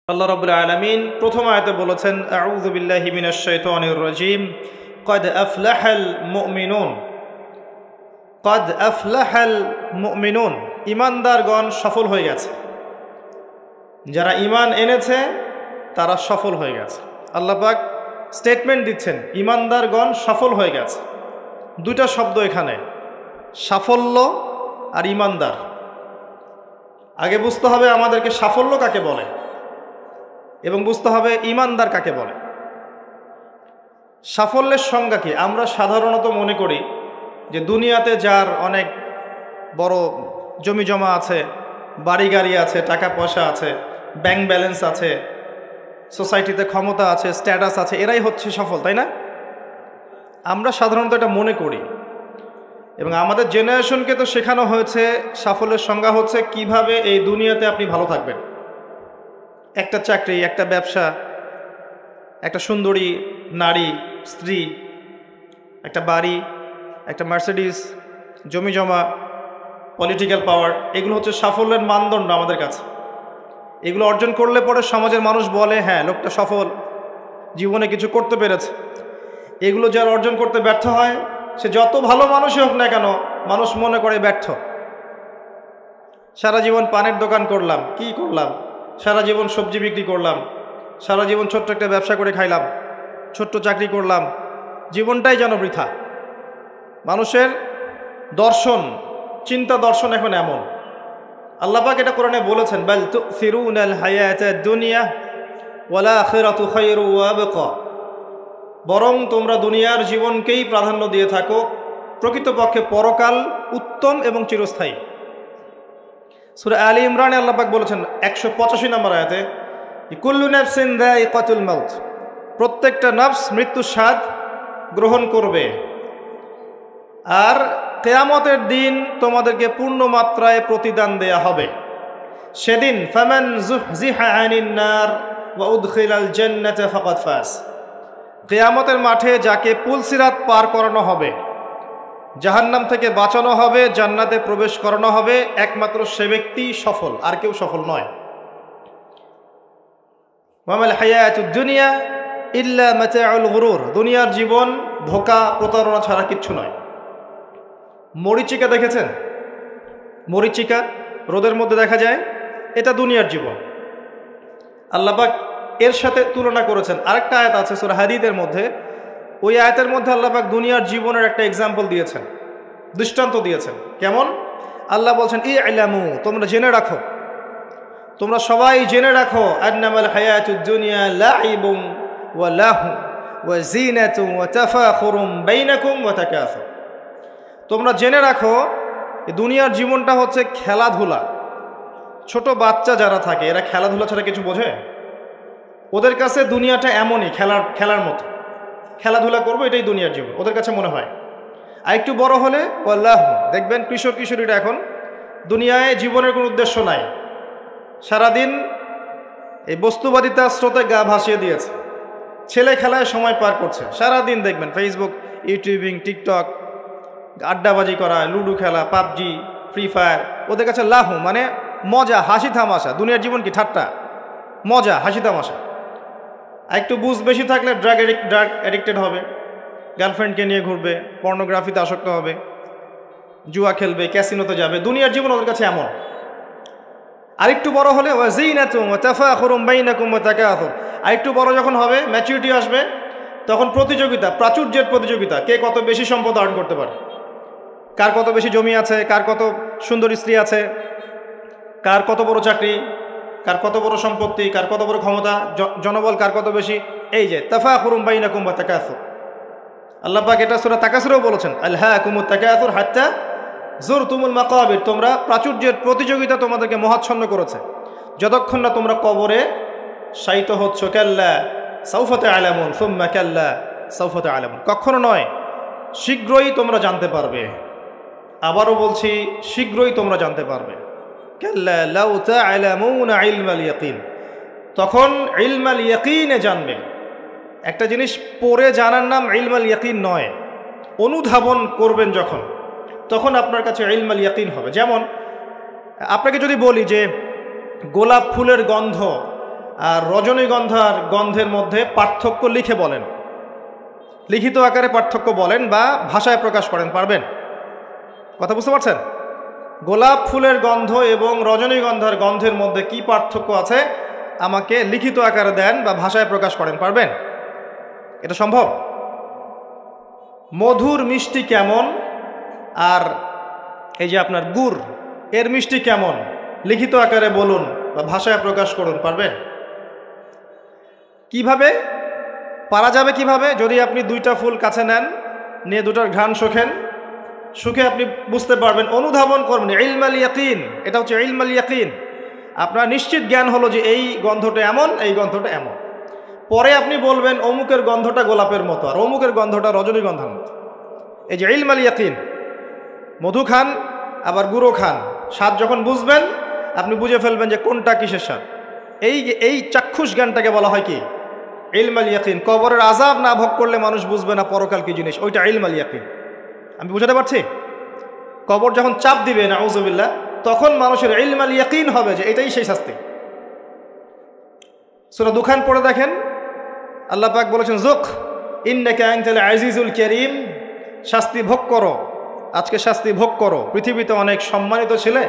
আল্লাহ রাব্বুল আলামিন প্রথম আয়াতে বলেছেন আউযু বিল্লাহি মিনাশ শাইতানির রাজীম ক্বাদ আফলাহাল মুমিনুন ক্বাদ আফলাহাল মুমিনুন ঈমানদারগণ সফল হয়ে গেছে। যারা ঈমান এনেছে তারা সফল হয়ে গেছে। আল্লাহ পাক স্টেটমেন্ট দিচ্ছেন ঈমানদারগণ সফল হয়ে গেছে। দুইটা শব্দ এখানে, সাফল্য আর ঈমানদার। আগে বুঝতে হবে আমাদেরকে সাফল্য কাকে বলে এবং বুঝতে হবে ঈমানদার কাকে বলে। সাফল্যের সংজ্ঞা কি? আমরা সাধারণত মনে করি যে দুনিয়াতে যার অনেক বড় জমি জমা আছে, বাড়ি গাড়ি আছে, টাকা পয়সা আছে, ব্যাংক ব্যালেন্স আছে, সোসাইটিতে ক্ষমতা আছে, স্ট্যাটাস আছে, এরাই হচ্ছে সফল, তাই না? আমরা সাধারণত এটা মনে করি এবং আমাদের জেনারেশনকে তো শেখানো হয়েছে সাফল্যের সংজ্ঞা হচ্ছে কিভাবে এই দুনিয়াতে আপনি ভালো থাকবেন। একটা চাকরি, একটা ব্যবসা, একটা সুন্দরী নারী, স্ত্রী, একটা বাড়ি, একটা মার্সিডিস, জমি জমা, পলিটিক্যাল পাওয়ার, এগুলো হচ্ছে সাফল্যের মানদণ্ড আমাদের কাছে। এগুলো অর্জন করলে পরে সমাজের মানুষ বলে হ্যাঁ লোকটা সফল, জীবনে কিছু করতে পেরেছে। এগুলো যার অর্জন করতে ব্যর্থ হয় সে যত ভালো মানুষই হোক না কেন মানুষ মনে করে ব্যর্থ। সারা জীবন পানের দোকান করলাম, কি করলাম? সারা জীবন সবজি বিক্রি করলাম, সারা জীবন ছোট্ট একটা ব্যবসা করে খাইলাম, ছোট্ট চাকরি করলাম, জীবনটাই যেন বৃথা। মানুষের দর্শন, চিন্তা দর্শন এখন এমন। আল্লাহ পাক এটা কোরআনে বলেছেন বাল তুসিরুনাল হায়াতাদ দুনিয়া ওয়াল আখিরাতু খায়রু ওয়া আবকা, বরং তোমরা দুনিয়ার জীবনকেই প্রাধান্য দিয়ে থাকো, প্রকৃতপক্ষে পরকাল উত্তম এবং চিরস্থায়ী। সূরা আলী ইমরানে আল্লাহ পাক বলেছেন 185 নম্বর আয়াতে কুল্লু নাফসিন যায়িকাতুল মাউত, প্রত্যেকটা নফস মৃত্যুর স্বাদ গ্রহণ করবে। আর কিয়ামতের দিন তোমাদেরকে পূর্ণ মাত্রায় প্রতিদান দেয়া হবে। সেদিন ফামান যুহজিহা আনিন নার ওয়া উদখিলাল জান্নাতা ফাকাদ ফাজ, কিয়ামতের মাঠে যাকে পুলসিরাত পার করানো হবে, জাহান্নাম থেকে বাঁচানো হবে, জান্নাতে প্রবেশ করানো হবে, একমাত্র সে ব্যক্তি সফল, আর কেউ সফল নয়। ওয়ামাল হায়াতুদ দুনিয়া ইল্লা মাতাউল গুরুর, দুনিয়ার জীবন ধোঁকা প্রতারণা ছাড়া কিচ্ছু নয়। মরিচিকা দেখেছেন? মরিচিকা রোদের মধ্যে দেখা যায়, এটা দুনিয়ার জীবন। আল্লাহ পাক এর সাথে তুলনা করেছেন। আরেকটা আয়াত আছে সূরা হাদীদের মধ্যে, ওই আয়াতের মধ্যে আল্লাহ পাক দুনিয়ার জীবনের একটা এক্সাম্পল দিয়েছেন, দৃষ্টান্ত দিয়েছেন। কেমন? আল্লাহ বলছেন ই'লামু, তোমরা জেনে রাখো, তোমরা সবাই জেনে রাখো আন্নামাল হায়াতুদ দুনিয়া লাইবুন ওয়া লাহু ওয়া জিনাতুন ওয়া তাফাখুরুম বাইনাকুম ওয়া তাকাসুর, তোমরা জেনে রাখো দুনিয়ার জীবনটা হচ্ছে খেলাধুলা। ছোট বাচ্চা যারা থাকে এরা খেলাধুলা ছাড়া কিছু বোঝে? ওদের কাছে দুনিয়াটা এমনই, খেলার মতো, খেলাধুলা করবো, এটাই দুনিয়ার জীবন ওদের কাছে মনে হয়। আর একটু বড় হলে আল্লাহ, দেখবেন কিশোর কিশোরীরা এখন দুনিয়ায় জীবনের কোনো উদ্দেশ্য নাই, সারাদিন এই বস্তুবাদিতার স্রোতে গা ভাসিয়ে দিয়েছে, ছেলে খেলায় সময় পার করছে। সারাদিন দেখবেন ফেসবুক, ইউটিউবিং, টিকটক, আড্ডাবাজি করা, লুডো খেলা, পাবজি, ফ্রি ফায়ার, ওদের কাছে লাহু মানে মজা, হাসি তামাশা। দুনিয়ার জীবন কি? ঠাট্টা, মজা, হাসি তামাশা। আর একটু বুঝ বেশি থাকলে ড্রাগ অ্যাডিক্টেড হবে, গার্লফ্রেন্ডকে নিয়ে ঘুরবে, পর্নোগ্রাফিতে আসক্ত হবে, জুয়া খেলবে, ক্যাসিনোতে যাবে। দুনিয়ার জীবন ওদের কাছে এমন। আরেকটু বড় হলে ওয়াজিনাতুম ওয়া তাফাখুরুম বাইনাকুম ওয়া তাকাসুর, আরেকটু বড় যখন হবে, ম্যাচুরিটি আসবে, তখন প্রতিযোগিতা, প্রাচুর্যের প্রতিযোগিতা, কে কত বেশি সম্পদ অর্জন করতে পারে, কার কত বেশি জমি আছে, কার কত সুন্দর স্ত্রী আছে, কার কত বড় চাকরি, কার কত বড় সম্পত্তি, কার কত বড় ক্ষমতা, জনবল কার কত বেশি। এই যে তাফাখুরুম বাইনাকুম ওয়া তাকাসুর, আল্লাহ পাক এটা সূরা তাকাসুরেও বলেছেন আলহাকুমুত তাকাসুর হাত্তা যুরতুমুল মাকাবির, তোমরা প্রাচুর্যের প্রতিযোগিতা তোমাদেরকে মোহাচ্ছন্ন করেছে যতক্ষণ না তোমরা কবরে শায়িত হচ্ছ। কাল্লা সাউফা তা'লামুন সুম্মা কাল্লা সাউফা তা'লামুন, কখনো নয়, শীঘ্রই তোমরা জানতে পারবে। আবারও বলছি, শীঘ্রই তোমরা জানতে পারবে। কাল্লা লাউ তা'লামুনা ইলমাল ইয়াকিন, তখন ইলমাল ইয়াকিনে জানবে। একটা জিনিস পড়ে জানার নাম ইলমাল ইয়াকিন নয়, অনুধাবন করবেন যখন, তখন আপনার কাছে ইলমাল ইয়াকিন হবে। যেমন আপনাকে যদি বলি যে গোলাপ ফুলের গন্ধ আর রজনীগন্ধার গন্ধের মধ্যে পার্থক্য লিখে বলেন, লিখিত আকারে পার্থক্য বলেন বা ভাষায় প্রকাশ করেন, পারবেন? কথা বুঝতে পারছেন? গোলাপ ফুলের গন্ধ এবং রজনীগন্ধার গন্ধের মধ্যে কি পার্থক্য আছে আমাকে লিখিত আকারে দেন বা ভাষায় প্রকাশ করেন, পারবেন? এটা সম্ভব? মধুর মিষ্টি কেমন আর এই যে আপনার গুড় এর মিষ্টি কেমন লিখিত আকারে বলুন বা ভাষায় প্রকাশ করুন, পারবেন? কিভাবে পারা যাবে? কিভাবে? যদি আপনি দুইটা ফুল কাছে নেন, নিয়ে দুটার ঘ্রাণ শোকেন, সুখে আপনি বুঝতে পারবেন, অনুধাবন করবেন। ইলমাল ইয়াকিন, এটা হচ্ছে ইলমাল ইয়াকিন। আপনার নিশ্চিত জ্ঞান হলো যে এই গন্ধটা এমন, এই গন্ধটা এমন। পরে আপনি বলবেন অমুকের গন্ধটা গোলাপের মতো আর অমুকের গন্ধটা রজনীগন্ধার মতো। এই যে ইলমাল ইয়াকিন, মধু খান আবার গুঁড়ো খান, স্বাদ যখন বুঝবেন আপনি বুঝে ফেলবেন যে কোনটা কিসের স্বাদ। এই চাক্ষুষ জ্ঞানটাকে বলা হয় কি? ইলমাল ইয়াকিন। কবরের আযাব না ভোগ করলে মানুষ বুঝবে না পরকাল কি জিনিস, ওইটা ইলমাল ইয়াকিন। আমি বুঝাতে পারছি? কবর যখন চাপ দিবে নাউযুবিল্লাহ, তখন মানুষের ইলমাল ইয়াকিন হবে যে এটাই সেই শাস্তি। সূরা দুখান পড়ে দেখেন, আল্লাহ পাক বলেছেন যুক ইন্নাকা আনতাল আজিজুল কারীম, শাস্তি ভোগ করো, আজকে শাস্তি ভোগ করো। পৃথিবীতে অনেক সম্মানিত ছিলে,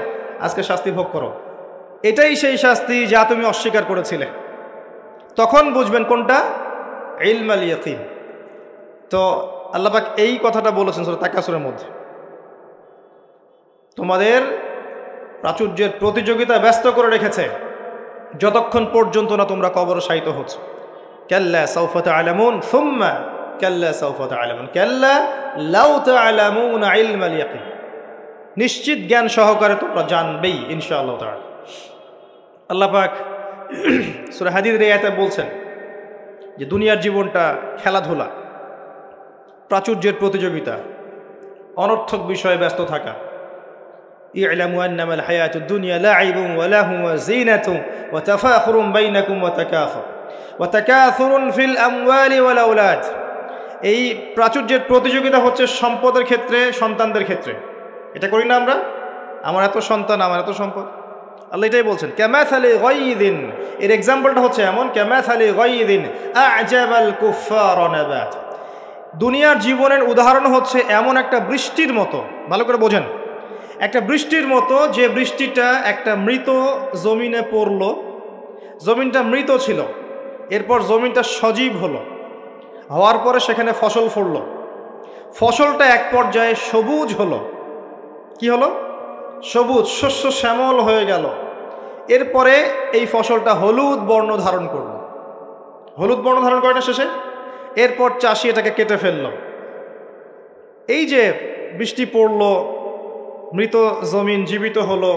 আজকে শাস্তি ভোগ করো। এটাই সেই শাস্তি যা তুমি অস্বীকার করেছিলে। তখন বুঝবেন কোনটা ইলমাল ইয়াকিন। তো আল্লাহ পাক এই কথাটা বলেছেন সূরা তাকাসুরের মধ্যে, তোমাদের প্রাচুর্যের প্রতিযোগিতা ব্যস্ত করে রেখেছে যতক্ষণ পর্যন্ত না তোমরা কবরে শায়িত হচ্ছ। কাল্লা সাউফা তা'লামুন সুম্মা কাল্লা সাউফা তা'লামুন কাল্লা লাউ তা'লামুনা ইলমাল ইয়াকিন। নিশ্চিত জ্ঞান সহকারে তোমরা জানবেই ইনশাআল্লাহ তাআলা। আল্লাহ পাক সূরা হাদীদের এই আয়াতে বলছেন যে দুনিয়ার জীবনটা খেলাধুলা, প্রাচুর্যের প্রতিযোগিতা, অনর্থক বিষয়ে ব্যস্ত থাকা। ই'লামু আন্নামাল হায়াতুদ দুনিয়া লা'ibun ওয়া লাহু ওয়া যিনাতুন ওয়া তাফাখুরুন বাইনাকুম ওয়া তাকাসুরুন ফিল আমওয়ালি ওয়াল আওলাদ। এই প্রাচুর্যের প্রতিযোগিতা হচ্ছে সম্পদের ক্ষেত্রে, সন্তানদের ক্ষেত্রে। এটা করি না আমরা? আমার এত সন্তান, আমার এত সম্পদ। আল্লাহ এটাই বলছেন কামাসালি গায়যিন, এর এক্সাম্পলটা হচ্ছে এমন, কামাসালি গায়যিন আ'জাবাল কুফফার নাবাত। দুনিয়ার জীবনের উদাহরণ হচ্ছে এমন একটা বৃষ্টির মতো, ভালো করে বোঝেন, একটা বৃষ্টির মতো যে বৃষ্টিটা একটা মৃত জমিনে পড়ল, জমিনটা মৃত ছিল, এরপর জমিনটা সজীব হলো, হওয়ার পরে সেখানে ফসল ফলল, ফসলটা এক পর্যায়ে সবুজ হলো। কি হলো? সবুজ, শস্য শ্যামল হয়ে গেল। এরপরে এই ফসলটা হলুদ বর্ণ ধারণ করল। হলুদ বর্ণ ধারণ করে না শেষে? এরপর চাষি এটাকে কেটে ফেলল। এই যে বৃষ্টি পড়ল, মৃত জমিন জীবিত হলো,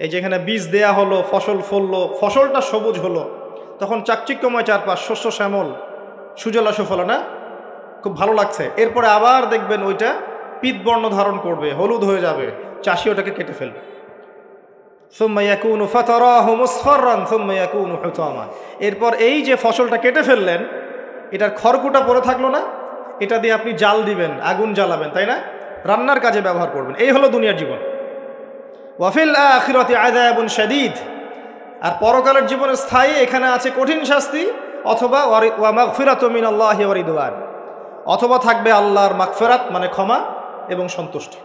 এই যেখানে বীজ দেয়া হলো, ফসল ফলল, ফসলটা সবুজ হলো, তখন চাকচিক্যময় চারপাশ, শস্য শ্যামল, সুজলা সুফলা, না? খুব ভালো লাগছে। এরপরে আবার দেখবেন ওইটা পিত বর্ণ ধারণ করবে, হলুদ হয়ে যাবে, চাষি ওটাকে কেটে ফেলবে। সুম্মা ইয়াকুনু ফাতারাহু মুসফাররান সুম্মা ইয়াকুনু হুতামা। এরপর এই যে ফসলটা কেটে ফেললেন, এটার খড়কুটা পড়ে থাকলো না, এটা দিয়ে আপনি জাল দিবেন, আগুন জ্বালাবেন, তাই না? রান্নার কাজে ব্যবহার করবেন। এই হলো দুনিয়ার জীবন। ওয়াফিল আখিরাতি আযাবুন শাদীদ, আর পরকালের জীবনে স্থায়ী, এখানে আছে কঠিন শাস্তি, অথবা ওয়া মাগফিরাতু মিনাল্লাহি ওয়া রিদওয়ান, অথবা থাকবে আল্লাহর মাগফিরাত মানে ক্ষমা এবং সন্তুষ্টি।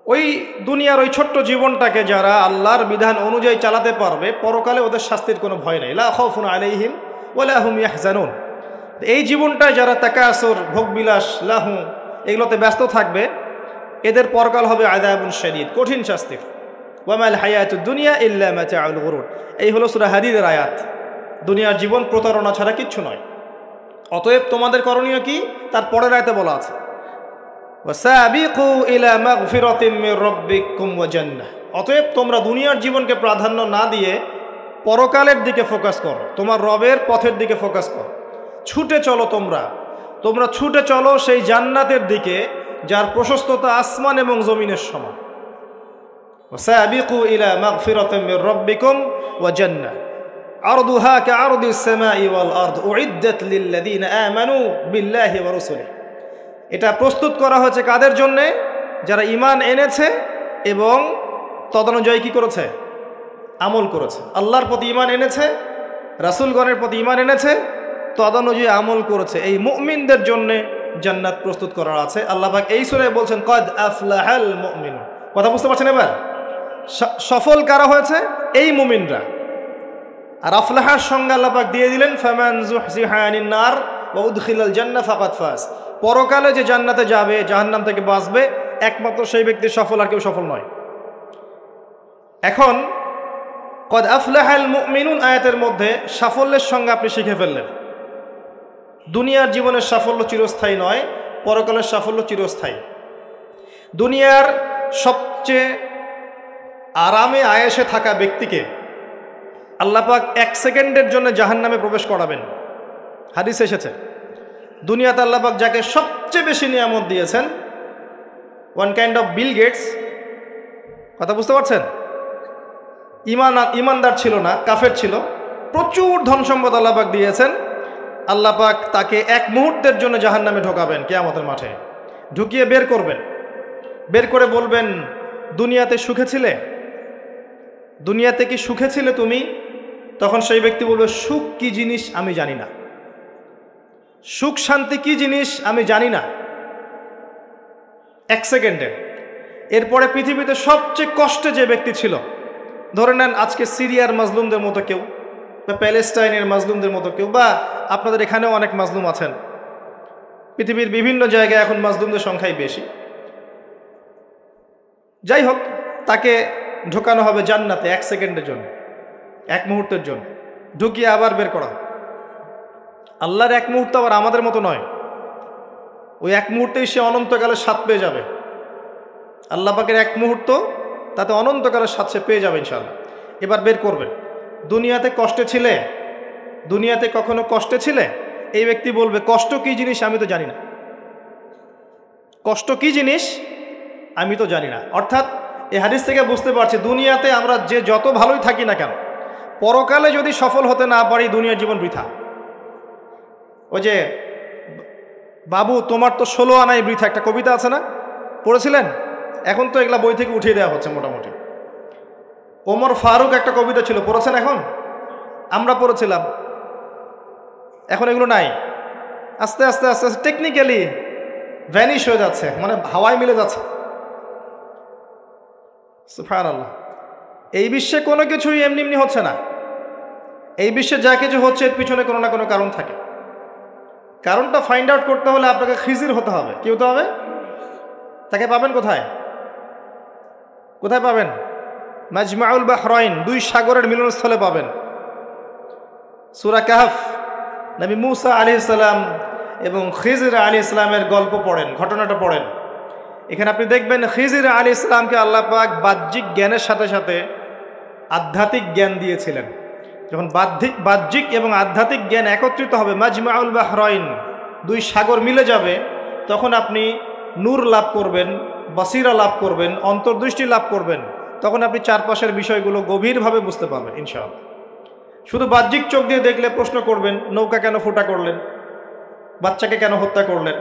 ওই দুনিয়ার ওই ছোট্ট জীবনটাকে যারা আল্লাহর বিধান অনুযায়ী চালাতে পারবে, পরকালে ওদের শাস্তির কোনো ভয় নেই। লা খাউফুন আলাইহিম ওয়া লা হুম ইয়াহজানুন। এই জীবনটায় যারা তাকাসুর, ভোগবিলাস, লাহু, এগুলোতে ব্যস্ত থাকবে, এদের পরকাল হবে আযাবুন শাদীদ, কঠিন শাস্তির। ওয়া মাল হায়াতুদ দুনিয়া ইল্লা মাতাউল গুরুর। এই হলো সূরা হাদীদের আয়াত। দুনিয়ার জীবন প্রতারণা ছাড়া কিচ্ছু নয়। অতএব তোমাদের করণীয় কি? তার পরের আয়াতে বলা আছে ওয়াসাবিকু ইলা মাগফিরাতিম মির রাব্বিকুম ওয়া জান্নাহ। অতএব তোমরা দুনিয়ার জীবনকে প্রাধান্য না দিয়ে পরকালের দিকে ফোকাস করো, তোমার রবের পথের দিকে ফোকাস করো। ছুটে চলো, তোমরা ছুটে চলো সেই জান্নাতের দিকে যার প্রশস্ততা আসমান এবং জমিনের সমান। ওয়াসাবিকু ইলা মাগফিরাতিম মির রাব্বিকুম ওয়া জান্নাহ আরদুহা কাআরদিস সামাই ওয়াল আরদ উইদ্দাত লিল্লাযিনা আমানু বিল্লাহি ওয়া রাসূলিহি। এটা প্রস্তুত করা হয়েছে কাদের জন্যে? যারা ঈমান এনেছে এবং তদনুযায়ী কি করেছে? আমল করেছে। আল্লাহর প্রতি ঈমান এনেছে রাসূলগণের প্রতি ঈমান এনেছে, তদনুযায়ী আমল করেছে, এই মুমিনদের জন্য জান্নাত প্রস্তুত করা আছে। আল্লাহ পাক এই সূরায় বলছেন কদ আফলাহাল মুমিনুন। কথা বুঝতে পারছেন এবার? সফল কারা হয়েছে? এই মুমিনরা। আর আফলাহার সংজ্ঞা আল্লাহ পাক দিয়ে দিলেন ফামান যুহজিহা আনিন নার ওয়া উদখিলাল জান্নাহ ফাকাদ ফাজ। পরকালে যে জান্নাতে যাবে, জাহান্নাম থেকে বাঁচবে, একমাত্র সেই ব্যক্তি সফল, আর কেউ সফল নয়। এখন কদ আফলাহাল মুমিনুন আয়াতের মধ্যে সাফল্যের সংজ্ঞা আপনি শিখে ফেললেন। দুনিয়ার জীবনের সাফল্য চিরস্থায়ী নয়, পরকালের সাফল্য চিরস্থায়ী। দুনিয়ার সবচেয়ে আরামে আয়েশে থাকা ব্যক্তিকে আল্লাহ পাক 1 সেকেন্ডের জন্য জাহান্নামে প্রবেশ করাবেন। হাদিস এসেছে দুনিয়াতে আল্লাহ পাক যাকে সবচেয়ে বেশি নিয়ামত দিয়েছেন, one kind of Bill Gates. কথা বুঝতে পারছেন? ইমানদার ছিল না, কাফের ছিল, প্রচুর ধন সম্পদ আল্লাহ পাক দিয়েছেন। আল্লাহ পাক তাকে 1 মুহূর্তের জন্য জাহান্নামে ঢোকাবেন কিয়ামতের মাঠে, ঢুকিয়ে বের করবেন। বের করে বলবেন দুনিয়াতে সুখে ছিলে? দুনিয়াতে কি সুখে ছিলে তুমি? তখন সেই ব্যক্তি বলবে সুখ কি জিনিস আমি জানি না, সুখ শান্তি কি জিনিস আমি জানি না। 1 সেকেন্ডে। এরপরে পৃথিবীতে সবচেয়ে কষ্টে যে ব্যক্তি ছিল, ধরে নেন আজকে সিরিয়ার মাজলুমদের মতো কেউ, বা প্যালেস্টাইনের মাজলুমদের মতো কেউ, বা আপনাদের এখানেও অনেক মাজলুম আছেন, পৃথিবীর বিভিন্ন জায়গায় এখন মাজলুমদের সংখ্যাই বেশি। যাই হোক, তাকে ঢোকানো হবে জান্নাতে 1 সেকেন্ডের জন্য, 1 মুহূর্তের জন্য, ঢুকিয়ে আবার বের করা। আল্লাহর 1 মুহূর্ত আবার আমাদের মতো নয়, ওই 1 মুহূর্তেই সে অনন্তকালের স্বাদ পেয়ে যাবে। আল্লাহ পাকের 1 মুহূর্ত, তাতে অনন্তকালের স্বাদ সে পেয়ে যাবে ইনশাআল্লাহ। এবার বের করবেন। দুনিয়াতে কষ্টে ছিলে? দুনিয়াতে কখনো কষ্টে ছিলে? এই ব্যক্তি বলবে কষ্ট কি জিনিস আমি তো জানি না, কষ্ট কি জিনিস আমি তো জানি না। অর্থাৎ এই হাদিস থেকে বুঝতে পারছি দুনিয়াতে আমরা যে যত ভালোই থাকি না কেন, পরকালে যদি সফল হতে না পারি দুনিয়ার জীবন বৃথা। ওই যে বাবু তোমার তো 16 আনাই বৃথা, একটা কবিতা আছে না, পড়েছিলেন? এখন তো এগুলা বই থেকে উঠিয়ে দেওয়া হচ্ছে মোটামুটি। ওমর ফারুক একটা কবিতা ছিল, পড়েছেন? এখন আমরা পড়েছিলাম, এখন এগুলো নাই। আস্তে আস্তে আস্তে আস্তে টেকনিক্যালি ভ্যানিশ হয়ে যাচ্ছে, মানে হাওয়ায় মিলে যাচ্ছে। সুবহানাল্লাহ। এই বিশ্বে কোনো কিছুই এমনি এমনি হচ্ছে না। এই বিশ্বে যা কিছু হচ্ছে এর পিছনে কোনো না কোনো কারণ থাকে। কারণটা ফাইন্ড আউট করতে হলে আপনাকে খিজির হতে হবে। কি হতে হবে? তাকে পাবেন কোথায়? কোথায় পাবেন? মাজমাউল বাহরাইন, 2 সাগরের মিলনস্থলে পাবেন। সূরা কাহফ, নবী মুসা আলাইহিস সালাম এবং খিজির আলাইহিস সালামের গল্প পড়েন, ঘটনাটা পড়েন। এখানে আপনি দেখবেন খিজির আলাইহিস সালামকে আল্লাহ পাক বাহ্যিক জ্ঞানের সাথে সাথে আধ্যাত্মিক জ্ঞান দিয়েছিলেন। যখন বাহ্যিক এবং আধ্যাত্মিক জ্ঞান একত্রিত হবে, মাজমাউল বাহরাইন, 2 সাগর মিলে যাবে, তখন আপনি নূর লাভ করবেন, বাসিরা লাভ করবেন, অন্তর্দৃষ্টি লাভ করবেন। তখন আপনি চারপাশের বিষয়গুলো গভীরভাবে বুঝতে পারবেন ইনশাআল্লাহ। শুধু বাহ্যিক চোখ দিয়ে দেখলে প্রশ্ন করবেন নৌকা কেন ফুটা করলেন, বাচ্চাকে কেন হত্যা করলেন,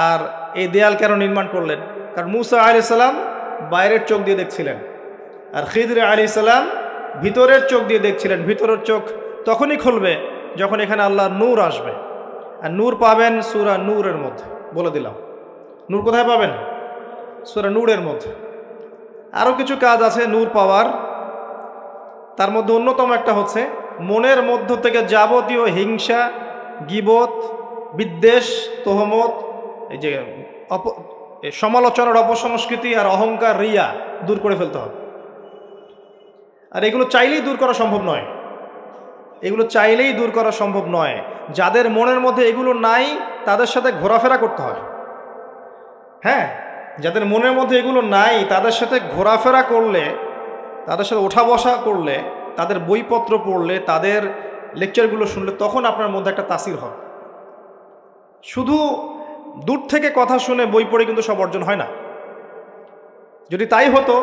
আর এই দেয়াল কেন নির্মাণ করলেন? কারণ মুসা আলাইহিস সালাম বাইরের চোখ দিয়ে দেখছিলেন, আর খিজির আলাইহিস সালাম ভিতরের চোখ দিয়ে দেখছিলেন। ভিতরের চোখ তখনই খুলবে যখন এখানে আল্লাহর নূর আসবে। আর নূর পাবেন সূরা নূরের মধ্যে, বলে দিলাম। নূর কোথায় পাবেন? সূরা নূরের মধ্যে। আরও কিছু কাজ আছে নূর পাওয়ার, তার মধ্যে অন্যতম একটা হচ্ছে মনের মধ্য থেকে যাবতীয় হিংসা, গীবত, বিদ্বেষ, তহমত, এই যে সমালোচনার অপসংস্কৃতি আর অহংকার, রিয়া দূর করে ফেলতে হবে। আর এগুলো চাইলেই দূর করা সম্ভব নয়, এগুলো চাইলেই দূর করা সম্ভব নয়। যাদের মনের মধ্যে এগুলো নাই তাদের সাথে ঘোরাফেরা করতে হয়। হ্যাঁ, যাদের মনের মধ্যে এগুলো নাই তাদের সাথে ঘোরাফেরা করলে, তাদের সাথে ওঠা বসা করলে, তাদের বইপত্র পড়লে, তাদের লেকচারগুলো শুনলে তখন আপনার মধ্যে একটা তাসির হয়। শুধু দূর থেকে কথা শুনে বই পড়ে কিন্তু সব অর্জন হয় না। যদি তাই হতো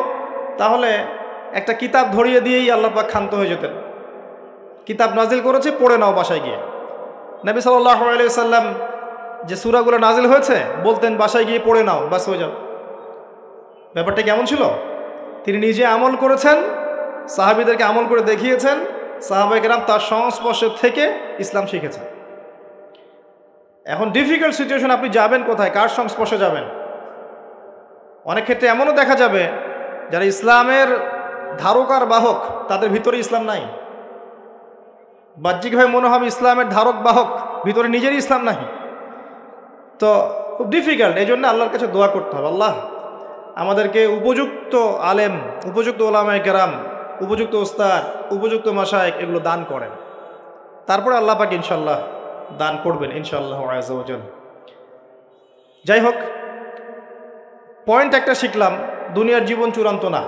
তাহলে একটা কিতাব ধরিয়ে দিয়েই আল্লাহ পাক ক্ষান্ত হয়ে যেতেন। কিতাব নাজিল করেছে, পড়ে নাও বাসায় গিয়ে। নবী সাল্লাল্লাহু আলাইহি ওয়াসাল্লাম যে সূরাগুলো নাজিল হয়েছে বলতেন বাসায় গিয়ে পড়ে নাও, বাস হয়ে যাও। ব্যাপারটা কেমন ছিল? তিনি নিজে আমল করেছেন, সাহাবীদেরকে আমল করে দেখিয়েছেন, সাহাবায়ে কেরাম তার সংস্পর্শে থেকে ইসলাম শিখেছেন। এখন ডিফিকাল্ট সিচুয়েশন, আপনি যাবেন কোথায়, কার সংস্পর্শে যাবেন? অনেক ক্ষেত্রে এমনও দেখা যাবে যারা ইসলামের ধারক আর বাহক, তাদের ভিতরে ইসলাম নাই। বাহ্যিকভাবে মনে হবে ইসলামের ধারক বাহক, ভিতরে নিজেরই ইসলাম নাই। তো খুব ডিফিকাল্ট। এই জন্য আল্লাহর কাছে দোয়া করতে হবে, আল্লাহ আমাদেরকে উপযুক্ত আলেম, উপযুক্ত ওলামায়ে কেরাম, উপযুক্ত ওস্তাদ, উপযুক্ত মাশায়েখ এগুলো দান করেন। তারপরে আল্লাহ পাক ইনশাল্লাহ দান করবেন ইনশাআল্লাহ আযজা ওয়া জাল। যাই হোক, পয়েন্ট একটা শিখলাম, দুনিয়ার জীবন চূড়ান্ত না।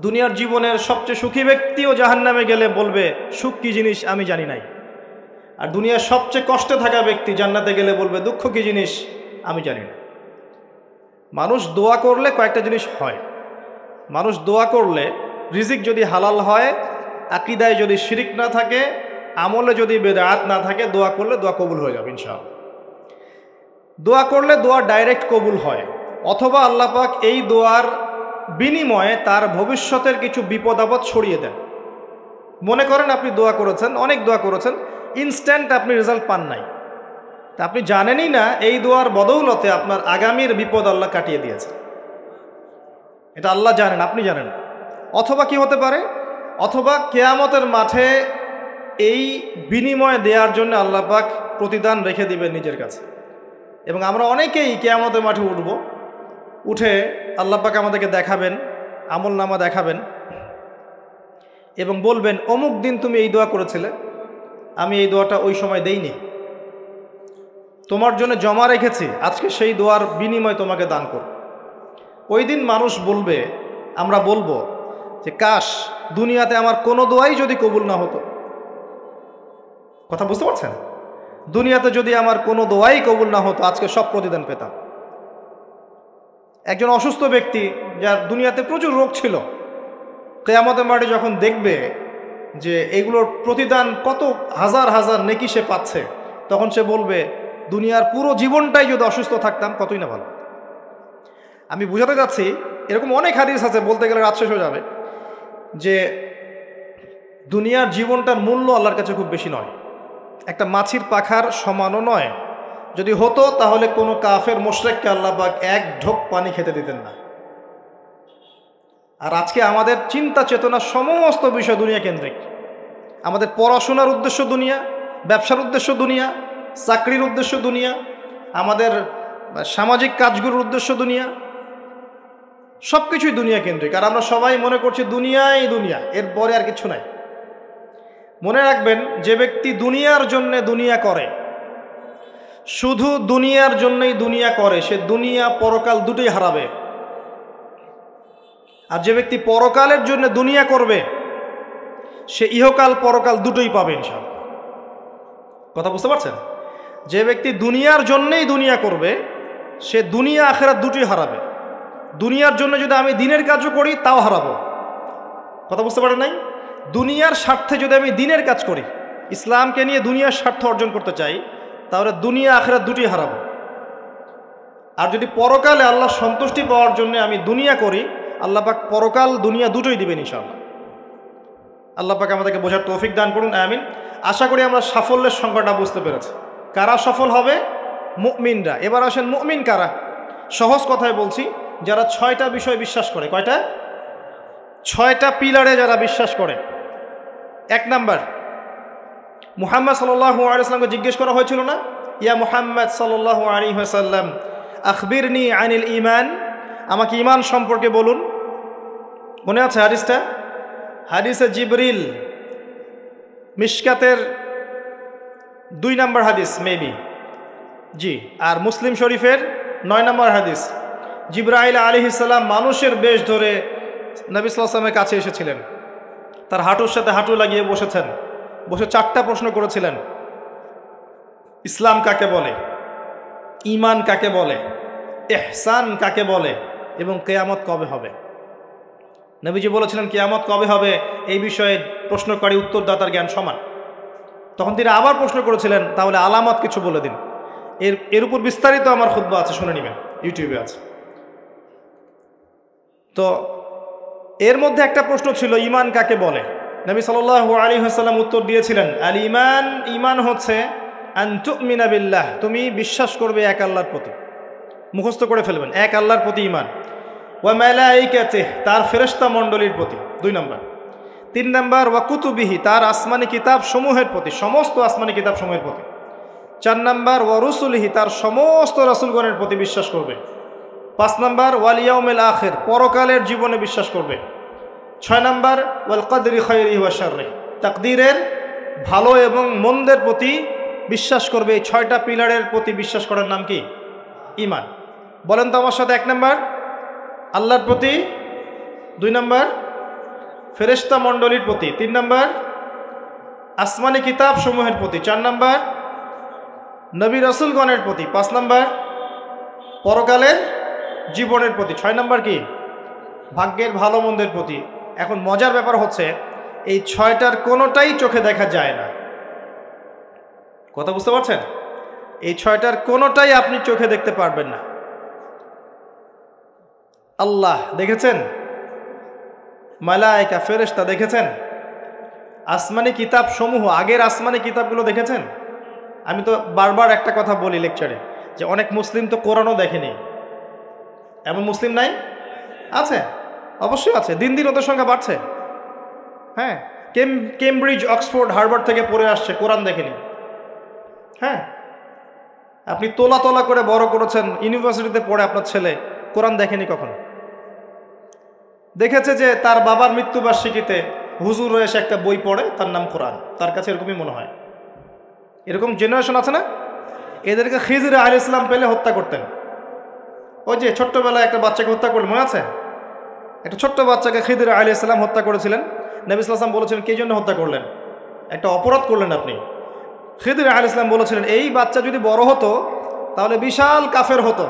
দুনিয়ার জীবনের সবচেয়ে সুখী ব্যক্তিও জাহান্নামে গেলে বলবে সুখ কী জিনিস আমি জানি নাই। আর দুনিয়ার সবচেয়ে কষ্টে থাকা ব্যক্তি জান্নাতে গেলে বলবে দুঃখ কী জিনিস আমি জানি না। মানুষ দোয়া করলে কয়েকটা জিনিস হয়। মানুষ দোয়া করলে রিজিক যদি হালাল হয়, আকীদায় যদি শিরিক না থাকে, আমলে যদি বেদাত না থাকে, দোয়া করলে দোয়া কবুল হয়ে যাবে ইনশাআল্লাহ। দোয়া করলে দোয়া ডাইরেক্ট কবুল হয়, অথবা আল্লাহ পাক এই দোয়ার বিনিময়ে তার ভবিষ্যতের কিছু বিপদ আপদ ছড়িয়ে দেন। মনে করেন আপনি দোয়া করেছেন, অনেক দোয়া করেছেন, ইনস্ট্যান্ট আপনি রেজাল্ট পান নাই, তা আপনি জানেনই না এই দোয়ার বদৌলতে আপনার আগামীর বিপদ আল্লাহ কাটিয়ে দিয়েছে। এটা আল্লাহ জানেন, আপনি জানেন। অথবা কি হতে পারে, অথবা কিয়ামতের মাঠে এই বিনিময় দেওয়ার জন্য আল্লাহ পাক প্রতিদান রেখে দিবেন নিজের কাছে। এবং আমরা অনেকেই কিয়ামতের মাঠে উঠব, উঠে আল্লাহ পাক আমাদেরকে দেখাবেন, আমল নামা দেখাবেন এবং বলবেন অমুক দিন তুমি এই দোয়া করেছিলে, আমি এই দোয়াটা ওই সময় দেইনি, তোমার জন্য জমা রেখেছি, আজকে সেই দোয়ার বিনিময় তোমাকে দান করব। ওই দিন মানুষ বলবে, আমরা বলবো যে কাশ দুনিয়াতে আমার কোনো দোয়াই যদি কবুল না হতো। কথা বুঝতে পারছেন? দুনিয়াতে যদি আমার কোনো দোয়াই কবুল না হতো, আজকে সব প্রতিদান পেতাম। একজন অসুস্থ ব্যক্তি যার দুনিয়াতে প্রচুর রোগ ছিল, কিয়ামতের মাঠে যখন দেখবে যে এগুলোর প্রতিদান কত হাজার হাজার নেকি সে পাচ্ছে, তখন সে বলবে দুনিয়ার পুরো জীবনটাই যদি অসুস্থ থাকতাম কতই না ভালো। আমি বুঝাতে যাচ্ছি, এরকম অনেক হাদিস আছে, বলতে গেলে রাত শেষ হয়ে যাবে, যে দুনিয়ার জীবনটার মূল্য আল্লাহর কাছে খুব বেশি নয়, একটা মাছির পাখার সমানও নয়। যদি হতো তাহলে কোনো কাফের মুশরিককে আল্লাহ পাক এক ঢোক পানি খেতে দিতেন না। আর আজকে আমাদের চিন্তা চেতনা সমস্ত বিষয় দুনিয়া কেন্দ্রিক। আমাদের পড়াশোনার উদ্দেশ্য দুনিয়া, ব্যবসার উদ্দেশ্য দুনিয়া, চাকরির উদ্দেশ্য দুনিয়া, আমাদের সামাজিক কাজগুলোর উদ্দেশ্য দুনিয়া, সব কিছুই দুনিয়া কেন্দ্রিক। আর আমরা সবাই মনে করছি দুনিয়াই দুনিয়া, এরপরে আর কিছু নাই। মনে রাখবেন, যে ব্যক্তি দুনিয়ার জন্যে দুনিয়া করে, শুধু দুনিয়ার জন্যই দুনিয়া করে, সে দুনিয়া পরকাল দুটোই হারাবে। আর যে ব্যক্তি পরকালের জন্য দুনিয়া করবে, সে ইহকাল পরকাল দুটোই পাবে ইনশাআল্লাহ। কথা বুঝতে পারছেন? যে ব্যক্তি দুনিয়ার জন্যই দুনিয়া করবে, সে দুনিয়া আখিরাত দুটোই হারাবে। দুনিয়ার জন্য যদি আমি দিনের কাজও করি তাও হারাবো। কথা বুঝতে পারেন নাই? দুনিয়ার স্বার্থে যদি আমি দিনের কাজ করি, ইসলামকে নিয়ে দুনিয়ার স্বার্থ অর্জন করতে চাই, তাহলে দুনিয়া আখিরাত দুটোই হারাবো। আর যদি পরকালে আল্লাহ সন্তুষ্টি পাওয়ার জন্য আমি দুনিয়া করি, আল্লাহ পাক পরকাল দুনিয়া দুটোই দিবেন ইনশাআল্লাহ। আল্লাহ পাক আমাদেরকে বোঝার তৌফিক দান করুন, আমিন। আশা করি আমরা সাফল্যের সংজ্ঞাটা বুঝতে পেরেছি। কারা সফল হবে? মুমিনরা। এবার আসেন, মুমিন কারা? সহজ কথায় বলছি, যারা 6টা বিষয় বিশ্বাস করে। কয়টা? 6টা পিলারে যারা বিশ্বাস করে। 1 নাম্বার, মুহাম্মদ সাল্লাল্লাহু আলাইহি ওয়াসাল্লামকে জিজ্ঞেস করা হয়েছিল না, ইয়া মুহাম্মদ সাল্লাল্লাহু আলাইহি ওয়াসাল্লাম আখবিরনি আনিল ঈমান, আমাকে ঈমান সম্পর্কে বলুন। মনে আছে হাদিসটা? হাদিসে জিবরিল, মিশকাতের 2 নম্বর হাদিস মেবি, জি, আর মুসলিম শরীফের 9 নম্বর হাদিস। জিবরাইল আলাইহিস সালাম মানুষের বেশ ধরে নবী সাল্লাল্লাহু আলাইহি ওয়াসাল্লামের কাছে এসেছিলেন, তার হাঁটুর সাথে হাঁটু লাগিয়ে বসেছেন, বসে 4টা প্রশ্ন করেছিলেন। ইসলাম কাকে বলে, ঈমান কাকে বলে, ইহসান কাকে বলে, এবং কিয়ামত কবে হবে। নবীজি বলেছিলেন কিয়ামত কবে হবে এই বিষয়ে প্রশ্নকারী উত্তরদাতার জ্ঞান সমান। তখন তিনি আবার প্রশ্ন করেছিলেন, তাহলে আলামত কিছু বলে দিন। এর উপর বিস্তারিত আমার খুতবা আছে, শুনে নেবেন, ইউটিউবে আছে। তো এর মধ্যে একটা প্রশ্ন ছিল ঈমান কাকে বলে। নবী সাল্লাল্লাহু আলাইহি ওয়াসাল্লাম উত্তর দিয়েছিলেন, আল ঈমান, ঈমান হচ্ছে আন তুমিনা বিল্লাহ, তুমি বিশ্বাস করবে এক আল্লাহর প্রতি, মুখস্থ করে ফেলবেন, এক আল্লাহর প্রতি ঈমান, ওয়া মালাইকাতিহি, তার ফেরেশতা মণ্ডলীর প্রতি 2 নম্বর। 3 নম্বর ওয়া কুতুবিহি, তার আসমানি কিতাব সমূহের প্রতি, সমস্ত আসমানি কিতাব সমূহের প্রতি। 4 নম্বর ওয়া রুসুলিহি, তার সমস্ত রাসূলগণের প্রতি বিশ্বাস করবে। 5 নম্বর ওয়াল ইয়াউমিল আখির, পরকালের জীবনে বিশ্বাস করবে। 6 নম্বর ওয়াল কদরি খায়রিহি ওয়া শাররিহি, তাকদীরের ভালো এবং মন্দের প্রতি বিশ্বাস করবে। এই 6টা পিলারের প্রতি বিশ্বাস করার নাম কি? ঈমান। বলেন তো আমার সাথে। 1 নম্বর আল্লাহর প্রতি, 2 নম্বর ফেরেশতা মণ্ডলীর প্রতি, 3 নম্বর আসমানি কিতাব সমূহের প্রতি, 4 নম্বর নবী রাসূলগণের প্রতি, 5 নম্বর পরকালের জীবনের প্রতি, 6 নম্বর কি? ভাগ্যের ভালো মন্দের প্রতি। এখন মজার ব্যাপার হচ্ছে এই 6টার কোনোটাই চোখে দেখা যায় না। কথা বুঝতে পারছেন? এই 6টার কোনোটাই আপনি চোখে দেখতে পারবেন না। আল্লাহ দেখেছেন, মালায়েকা ফেরেশতা দেখেছেন, আসমানি কিতাব সমূহ, আগের আসমানি কিতাবগুলো দেখেছেন। আমি তো বারবার একটা কথা বলি লেকচারে, যে অনেক মুসলিম তো কোরআনও দেখেনি। এমন মুসলিম নাই? আছে, অবশ্যই আছে, দিন দিন ওদের সংখ্যা বাড়ছে। হ্যাঁ, কেমব্রিজ, অক্সফোর্ড, হার্ভার্ড থেকে পড়ে আসছে, কোরআন দেখেনি। হ্যাঁ, আপনি তোলা তোলা করে বড় করেছেন, ইউনিভার্সিটিতে পড়ে আপনার ছেলে কোরআন দেখেনি কখনো। দেখেছে যে তার বাবার মৃত্যুবার্ষিকীতে হুজুর এসে একটা বই পড়ে, তার নাম কোরআন, তার কাছে এরকমই মনে হয়। এরকম জেনারেশন আছে না? এদেরকে খিজির আলাইহিস সালাম পেলে হত্যা করতেন। ওই যে ছোট্টবেলায় একটা বাচ্চাকে হত্যা করলেন, মনে আছে? একটা ছোট্ট বাচ্চাকে খিজির আলাইহিস সালাম হত্যা করেছিলেন। নবী সাল্লাল্লাহু আলাইহি ওয়াসাল্লাম বলেছিলেন, কে জন্য হত্যা করলেন? একটা অপরাধ করলেন আপনি। খিজির আলাইহিস সালাম বলেছিলেন, এই বাচ্চা যদি বড় হতো তাহলে বিশাল কাফের হতো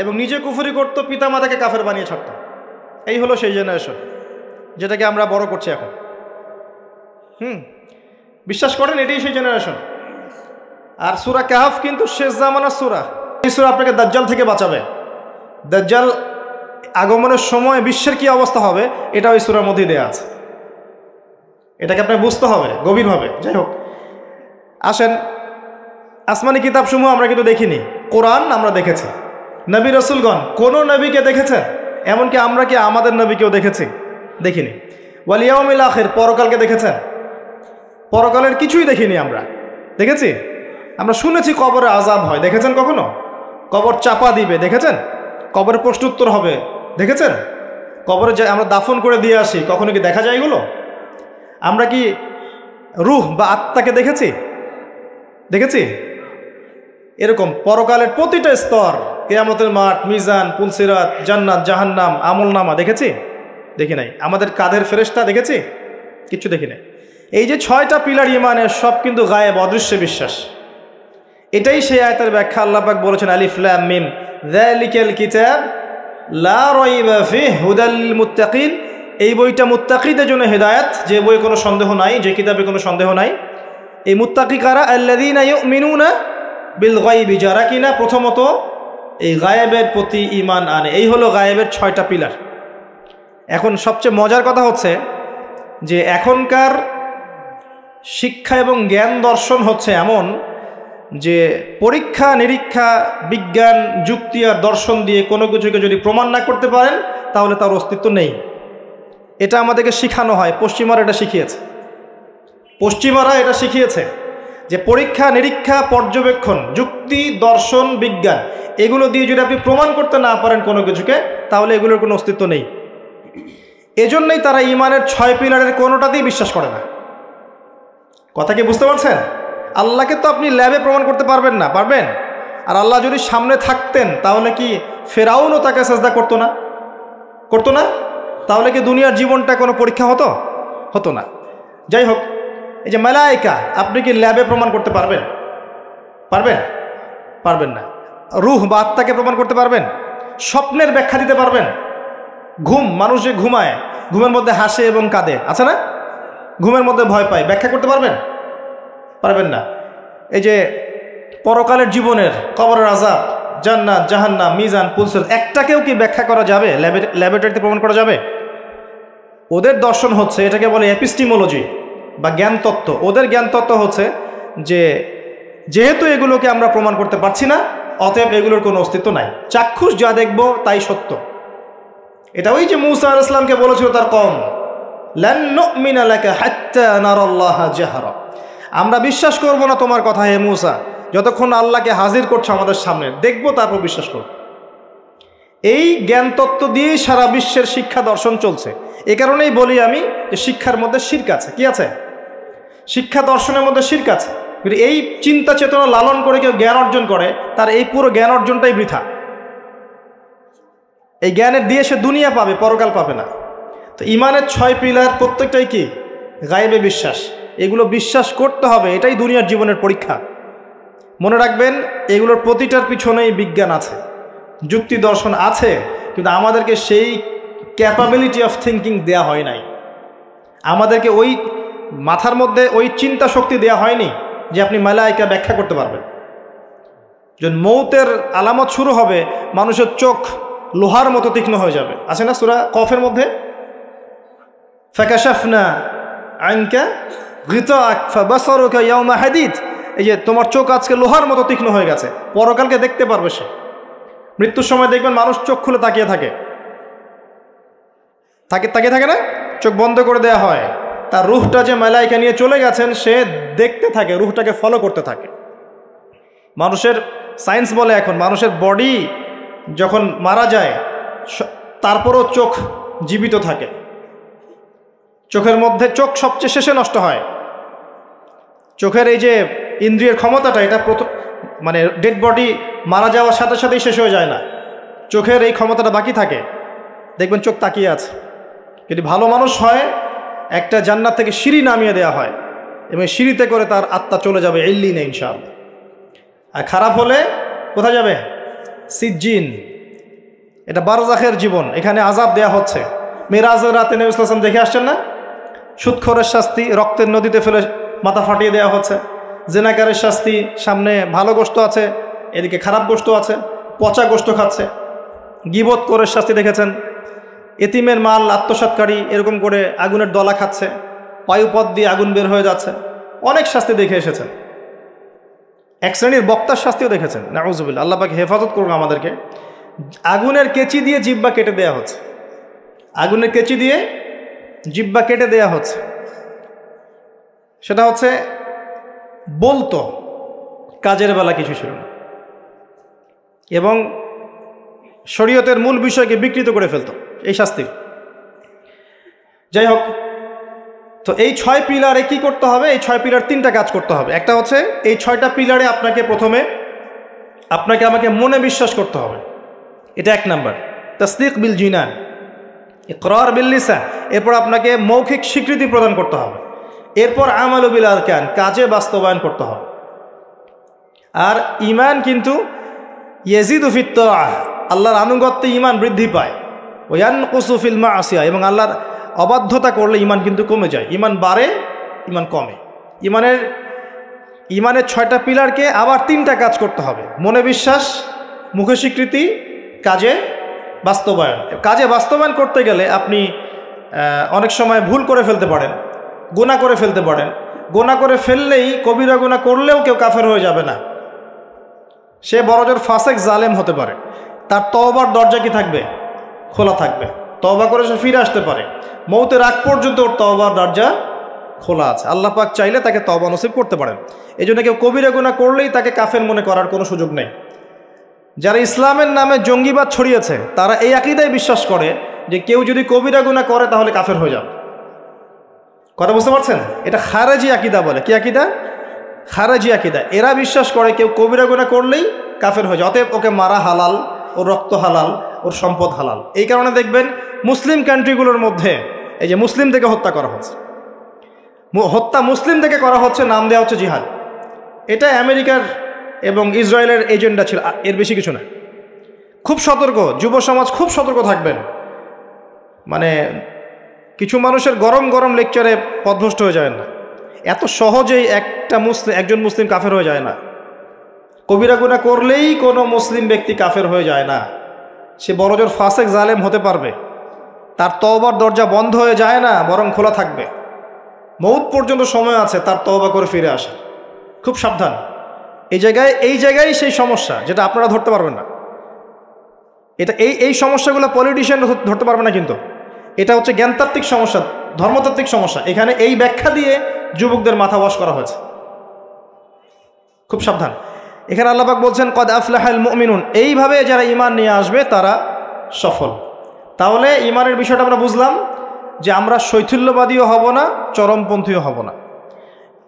এবং নিজে কুফরি করতো, পিতামাতাকে কাফের বানিয়ে ছাড়তো। এই হলো সেই জেনারেশন যেটাকে আমরা বড় করছি এখন। বিশ্বাস করেন এটাই সেই জেনারেশন। আর সূরা কাহফ কিন্তু শেষ জামানার সূরা। এই সূরা আপনাকে দাজ্জাল থেকে বাঁচাবে। দাজ্জাল আগমনের সময় বিশ্বের কি অবস্থা হবে এটা ওই সূরার মধ্যেই দেয়া আছে। এটাকে আপনাকে বুঝতে হবে গভীরভাবে। যাই হোক, আসেন, আসমানি কিতাবসমূহ আমরা কিন্তু দেখিনি, কোরআন আমরা দেখেছি। নবী রাসূলগণ কোন নবীকে দেখেছেন? এমনকি আমরা কি আমাদের নবীকেও দেখেছি? দেখিনি। ওয়াল ইয়াউমিল আখির, পরকালকে দেখেছেন? পরকালের কিছুই দেখিনি আমরা। দেখেছি? আমরা শুনেছি কবরে আযাব হয়, দেখেছেন কখনো? কবর চাপা দিবে, দেখেছেন? কবরের প্রশ্নোত্তর হবে, দেখেছেন? কবরে যে আমরা দাফন করে দিয়ে আসি, কখনো কি দেখা যায় এগুলো? আমরা কি রূহ বা আত্মাকে দেখেছি? দেখেছি? এরকম পরকালের প্রতিটা স্তর, কিয়ামতের মাঠ, মিজান, পুলসিরাত, জান্নাত, জাহান্নাম, আমলনামা দেখেছি? দেখি নাই। আমাদের কাঁধের ফেরেশতা দেখেছি? কিচ্ছু দেখি নাই। এই যে 6টা পিলার ঈমানের, সব কিন্তু গায়েব, অদৃশ্য বিশ্বাস। এটাই সেই আয়াতের ব্যাখ্যা। আল্লাহ পাক বলেছেন, আলিফ লাম মিম যালিকাল কিতাব লা রাইবা ফিহি হুদাল লিল মুত্তাকিন, এই বইটা মুত্তাকিদের জন্য হেদায়েত, যে বই কোনো সন্দেহ নাই, যে কিতাবে কোনো সন্দেহ নাই। এই মুত্তাকি কারা? আল্লাযীনা ইউমিনুনা বিল গায়বি, যারা কিনা প্রথমত এই গায়েবের প্রতি ঈমান আনে। এই হলো গায়েবের 6টা পিলার। এখন সবচেয়ে মজার কথা হচ্ছে যে এখনকার শিক্ষা এবং জ্ঞান দর্শন হচ্ছে এমন যে পরীক্ষা নিরীক্ষা, বিজ্ঞান, যুক্তি আর দর্শন দিয়ে কোনো কিছুকে যদি প্রমাণ না করতে পারেন তাহলে তার অস্তিত্ব নেই। এটা আমাদেরকে শেখানো হয়, পশ্চিমারা এটা শিখিয়েছে। পশ্চিমারা এটা শিখিয়েছে যে পরীক্ষা নিরীক্ষা, পর্যবেক্ষণ, যুক্তি, দর্শন, বিজ্ঞান, এগুলো দিয়ে যদি আপনি প্রমাণ করতে না পারেন কোনো কিছুকে, তাহলে এগুলোর কোনো অস্তিত্ব নেই। এজন্যই তারা ঈমানের 6 পিলারের কোনোটাতেই বিশ্বাস করে না। কথা কি বুঝতে পারছেন? আল্লাহকে তো আপনি ল্যাবে প্রমাণ করতে পারবেন না, পারবেন? আর আল্লাহ যদি সামনে থাকতেন তাহলে কি ফেরাউনও তাকে সাজদা করতো না? করতো না? তাহলে কি দুনিয়ার জীবনটা কোনো পরীক্ষা হতো? হতো না। যাই হোক, এই যে মালায়েকা, আপনি কি ল্যাবে প্রমাণ করতে পারবেন? পারবেন? পারবেন না। রূহ বা আত্মাকে প্রমাণ করতে পারবেন? স্বপ্নের ব্যাখ্যা দিতে পারবেন? ঘুম, মানুষ যে ঘুমায়, ঘুমের মধ্যে হাসে এবং কাঁদে, আছে না? ঘুমের মধ্যে ভয় পায়, ব্যাখ্যা করতে পারবেন? পারবেন না। এই যে পরকালের জীবনের, কবরের আযাব, জান্নাত, জাহান্নাম, মিজান, পুলসিরাত, একটাকেও কি ব্যাখ্যা করা যাবে? ল্যাবরেটরিতে প্রমাণ করা যাবে? ওদের দর্শন হচ্ছে, এটাকে বলে এপিস্টিমোলজি বা জ্ঞানতত্ত্ব। ওদের জ্ঞানতত্ত্ব হচ্ছে যে যেহেতু এগুলোকে আমরা প্রমাণ করতে পারছি না, অতএব এগুলোর কোনো অস্তিত্ব নাই, চাক্ষুষ যা দেখব তাই সত্য। এটা ওই যে মূসা আলাইহিস সালামকে বলেছিল তার কওম, লান নুমিনা লাকা হাত্তা নারাল্লাহা জাহরা, আমরা বিশ্বাস করব না তোমার কথা হে মূসা, যতক্ষণ আল্লাহকে হাজির করছো আমাদের সামনে, দেখবো তারপর বিশ্বাস করব। এই জ্ঞানতত্ত্ব দিয়েই সারা বিশ্বের শিক্ষা দর্শন চলছে। এ কারণেই বলি আমি যে শিক্ষার মধ্যে শিরক আছে। কি আছে? শিক্ষা দর্শনের মধ্যে শিরক আছে। কিন্তু এই চিন্তা চেতনা লালন করে কেউ জ্ঞান অর্জন করে, তার এই পুরো জ্ঞান অর্জনটাই বৃথা। এই জ্ঞানের দিয়ে সে দুনিয়া পাবে, পরকাল পাবে না। তো ইমানের 6 পিলার প্রত্যেকটাই কি? গায়েবে বিশ্বাস। এগুলো বিশ্বাস করতে হবে, এটাই দুনিয়ার জীবনের পরীক্ষা। মনে রাখবেন, এগুলোর প্রতিটার পিছনেই বিজ্ঞান আছে, যুক্তি দর্শন আছে, কিন্তু আমাদেরকে সেই ক্যাপাবিলিটি অফ থিঙ্কিং দেয়া হয় নাই। আমাদেরকে ওই মাথার মধ্যে ওই চিন্তা শক্তি দেয়া হয়নি যে আপনি মালায়েকা ব্যাখ্যা করতে পারবেন। যখন মৌতের আলামত শুরু হবে, মানুষের চোখ লোহার মতো তীক্ষ্ণ হয়ে যাবে। আছে না সূরা কফের মধ্যে, ফাকাশাফনা আনকা গিতাআক ফাবাসারুকা ইয়াওমা হাদিদ, এই যে তোমার চোখ আজকে লোহার মতো তীক্ষ্ণ হয়ে গেছে, পরকালকে দেখতে পারবে সে। মৃত্যুর সময় দেখবেন মানুষ চোখ খুলে তাকিয়ে থাকে না, চোখ বন্ধ করে দেয়া হয়। তার রুহটা যে মালায়েকা নিয়ে চলে গেছেন, সে দেখতে থাকে, রুহটাকে ফলো করতে থাকে। মানুষের সায়েন্স বলে এখন মানুষের বডি যখন মারা যায় তারপরও চোখ জীবিত থাকে। চোখের মধ্যে চোখ সবচেয়ে শেষে নষ্ট হয়। চোখের এই যে ইন্দ্রিয়ের ক্ষমতাটা, এটা মানে ডেড বডি মারা যাওয়ার সাথে সাথেই শেষ হয়ে যায় না, চোখের এই ক্ষমতাটা বাকি থাকে। দেখবেন চোখ তাকিয়ে আছে। যদি ভালো মানুষ হয়, একটা জান্নাত থেকে সিঁড়ি নামিয়ে দেওয়া হয় এবং সিঁড়িতে করে তার আত্মা চলে যাবে ইল্লিনে ইনশাআল্লাহ। আর খারাপ হলে কোথায় যাবে? সিজ্জিন। এটা বারজাখের জীবন, এখানে আযাব দেয়া হচ্ছে। মেরাজের রাতে নবী সাল্লাল্লাহু আলাইহি ওয়াসাল্লাম দেখে আসছেন না? সুদখোরের শাস্তি রক্তের নদীতে ফেলে মাথা ফাটিয়ে দেওয়া হচ্ছে। জেনাকারের শাস্তি, সামনে ভালো গোশত আছে, এদিকে খারাপ গোশত আছে, পচা গোশত খাচ্ছে। গীবত করে শাস্তি দেখেছেন। এতিমের মাল আত্মসাৎকারী এরকম করে আগুনের দলা খাচ্ছে, পায়ুপথ দিয়ে আগুন বের হয়ে যাচ্ছে। অনেক শাস্তি দেখে এসেছেন। এক শ্রেণীর বক্তার শাস্তিও দেখেছেন। নাউযুবিল্লাহ, আল্লাহ পাক হেফাজত করুন আমাদেরকে। আগুনের কেচি দিয়ে জিহ্বা কেটে দেয়া হচ্ছে, আগুনের কেচি দিয়ে জিহ্বা কেটে দেয়া হচ্ছে। সেটা হচ্ছে বলতো, কাজের বেলা কিছু ছিল না, এবং শরীয়তের মূল বিষয়কে বিকৃত করে ফেলতো এই শাস্তি। যাই হোক, তো এই 6 পিলারে কি করতে হবে? এই 6 পিলার 3টা কাজ করতে হবে। একটা হচ্ছে এই 6টা পিলারে আপনাকে প্রথমে আমাকে মনে বিশ্বাস করতে হবে, এটা 1 নাম্বার। তাসদীক বিল জিনান, ইকরার বিল লিসান। এরপর আপনাকে মৌখিক স্বীকৃতি প্রদান করতে হবে। এরপর আমালু বিল আরকান, কাজে বাস্তবায়ন করতে হবে। আর ঈমান কিন্তু ইয়াজিদু ফিত তাআহ, আল্লাহর আনুগত্যে ঈমান বৃদ্ধি পায়। ওয়া ইয়ানকুসু ফিল মাসিয়া, এবং আল্লাহর অবাধ্যতা করলে ঈমান কিন্তু কমে যায়। ঈমান বাড়ে, ঈমান কমে। ঈমানের 6টা পিলারকে আবার 3টা কাজ করতে হবে: মনে বিশ্বাস, মুখে স্বীকৃতি, কাজে বাস্তবায়ন। কাজে বাস্তবায়ন করতে গেলে আপনি অনেক সময় ভুল করে ফেলতে পারেন, গুনাহ করে ফেলতে পারেন। গুনাহ করে ফেললেই, কবিরা গুনাহ করলেও কেউ কাফের হয়ে যাবে না। সে বড়জোর ফাসেক জালেম হতে পারে, তার তওবার দরজা কি থাকবে? খোলা থাকবে। তওবা করে সে ফিরে আসতে পারে। মৌতের আগ পর্যন্ত ওর তওবার দরজা খোলা আছে। আল্লাহ পাক চাইলে তাকে তওবা নসিব করতে পারেন। এই জন্য কেউ কবিরা গুনাহ করলেই তাকে কাফের মনে করার কোনো সুযোগ নেই। যারা ইসলামের নামে জঙ্গিবাদ ছড়িয়েছে, তারা এই আকীদায় বিশ্বাস করে যে কেউ যদি কবিরা গুনাহ করে তাহলে কাফের হয়ে যাবে। কথা বুঝতে পারছেন? এটা খারেজি আকীদা বলে। কি আকীদা? খারেজি আকীদা। এরা বিশ্বাস করে কেউ কবিরা গুনাহ করলেই কাফের হয়ে যায়, অতএব ওকে মারা হালাল, ওর রক্ত হালাল, ওর সম্পদ হালাল। এই কারণে দেখবেন মুসলিম কান্ট্রিগুলোর মধ্যে এই যে মুসলিম থেকে হত্যা করা হচ্ছে, হত্যা মুসলিম থেকে করা হচ্ছে, নাম দেওয়া হচ্ছে জিহাদ। এটা আমেরিকার এবং ইসরায়েলের এজেন্ডা ছিল, এর বেশি কিছু না। খুব সতর্ক, যুব সমাজ খুব সতর্ক থাকবেন। মানে কিছু মানুষের গরম গরম লেকচারে পথভ্রষ্ট হয়ে যায় না। এত সহজেই একজন মুসলিম কাফের হয়ে যায় না। কবিরা গুনাহ করলেই কোনো মুসলিম ব্যক্তি কাফের হয়ে যায় না। সে বড়জোর ফাসেক জালেম হতে পারবে, তার তওবার দরজা বন্ধ হয়ে যায় না, বরং খোলা থাকবে। মৌত পর্যন্ত সময় আছে তার তওবা করে ফিরে আসে। খুব সাবধান। এই জায়গায় সেই সমস্যা যেটা আপনারা ধরতে পারবেন না। এটা এই সমস্যাগুলো পলিটিশিয়ান ধরতে পারবে না, কিন্তু এটা হচ্ছে জ্ঞানতাত্ত্বিক সমস্যা, ধর্মতাত্ত্বিক সমস্যা। এখানে এই ব্যাখ্যা দিয়ে যুবকদের মাথা ওয়াশ করা হয়েছে। খুব সাবধান। এখানে আল্লাহ পাক বলছেন কদ আফলাহাল মুমিনুন, এইভাবে যারা ঈমান নিয়ে আসবে তারা সফল। তাহলে ঈমানের বিষয়টা আমরা বুঝলাম যে আমরা শৈথিল্যবাদীও হব না, চরমপন্থীও হব না।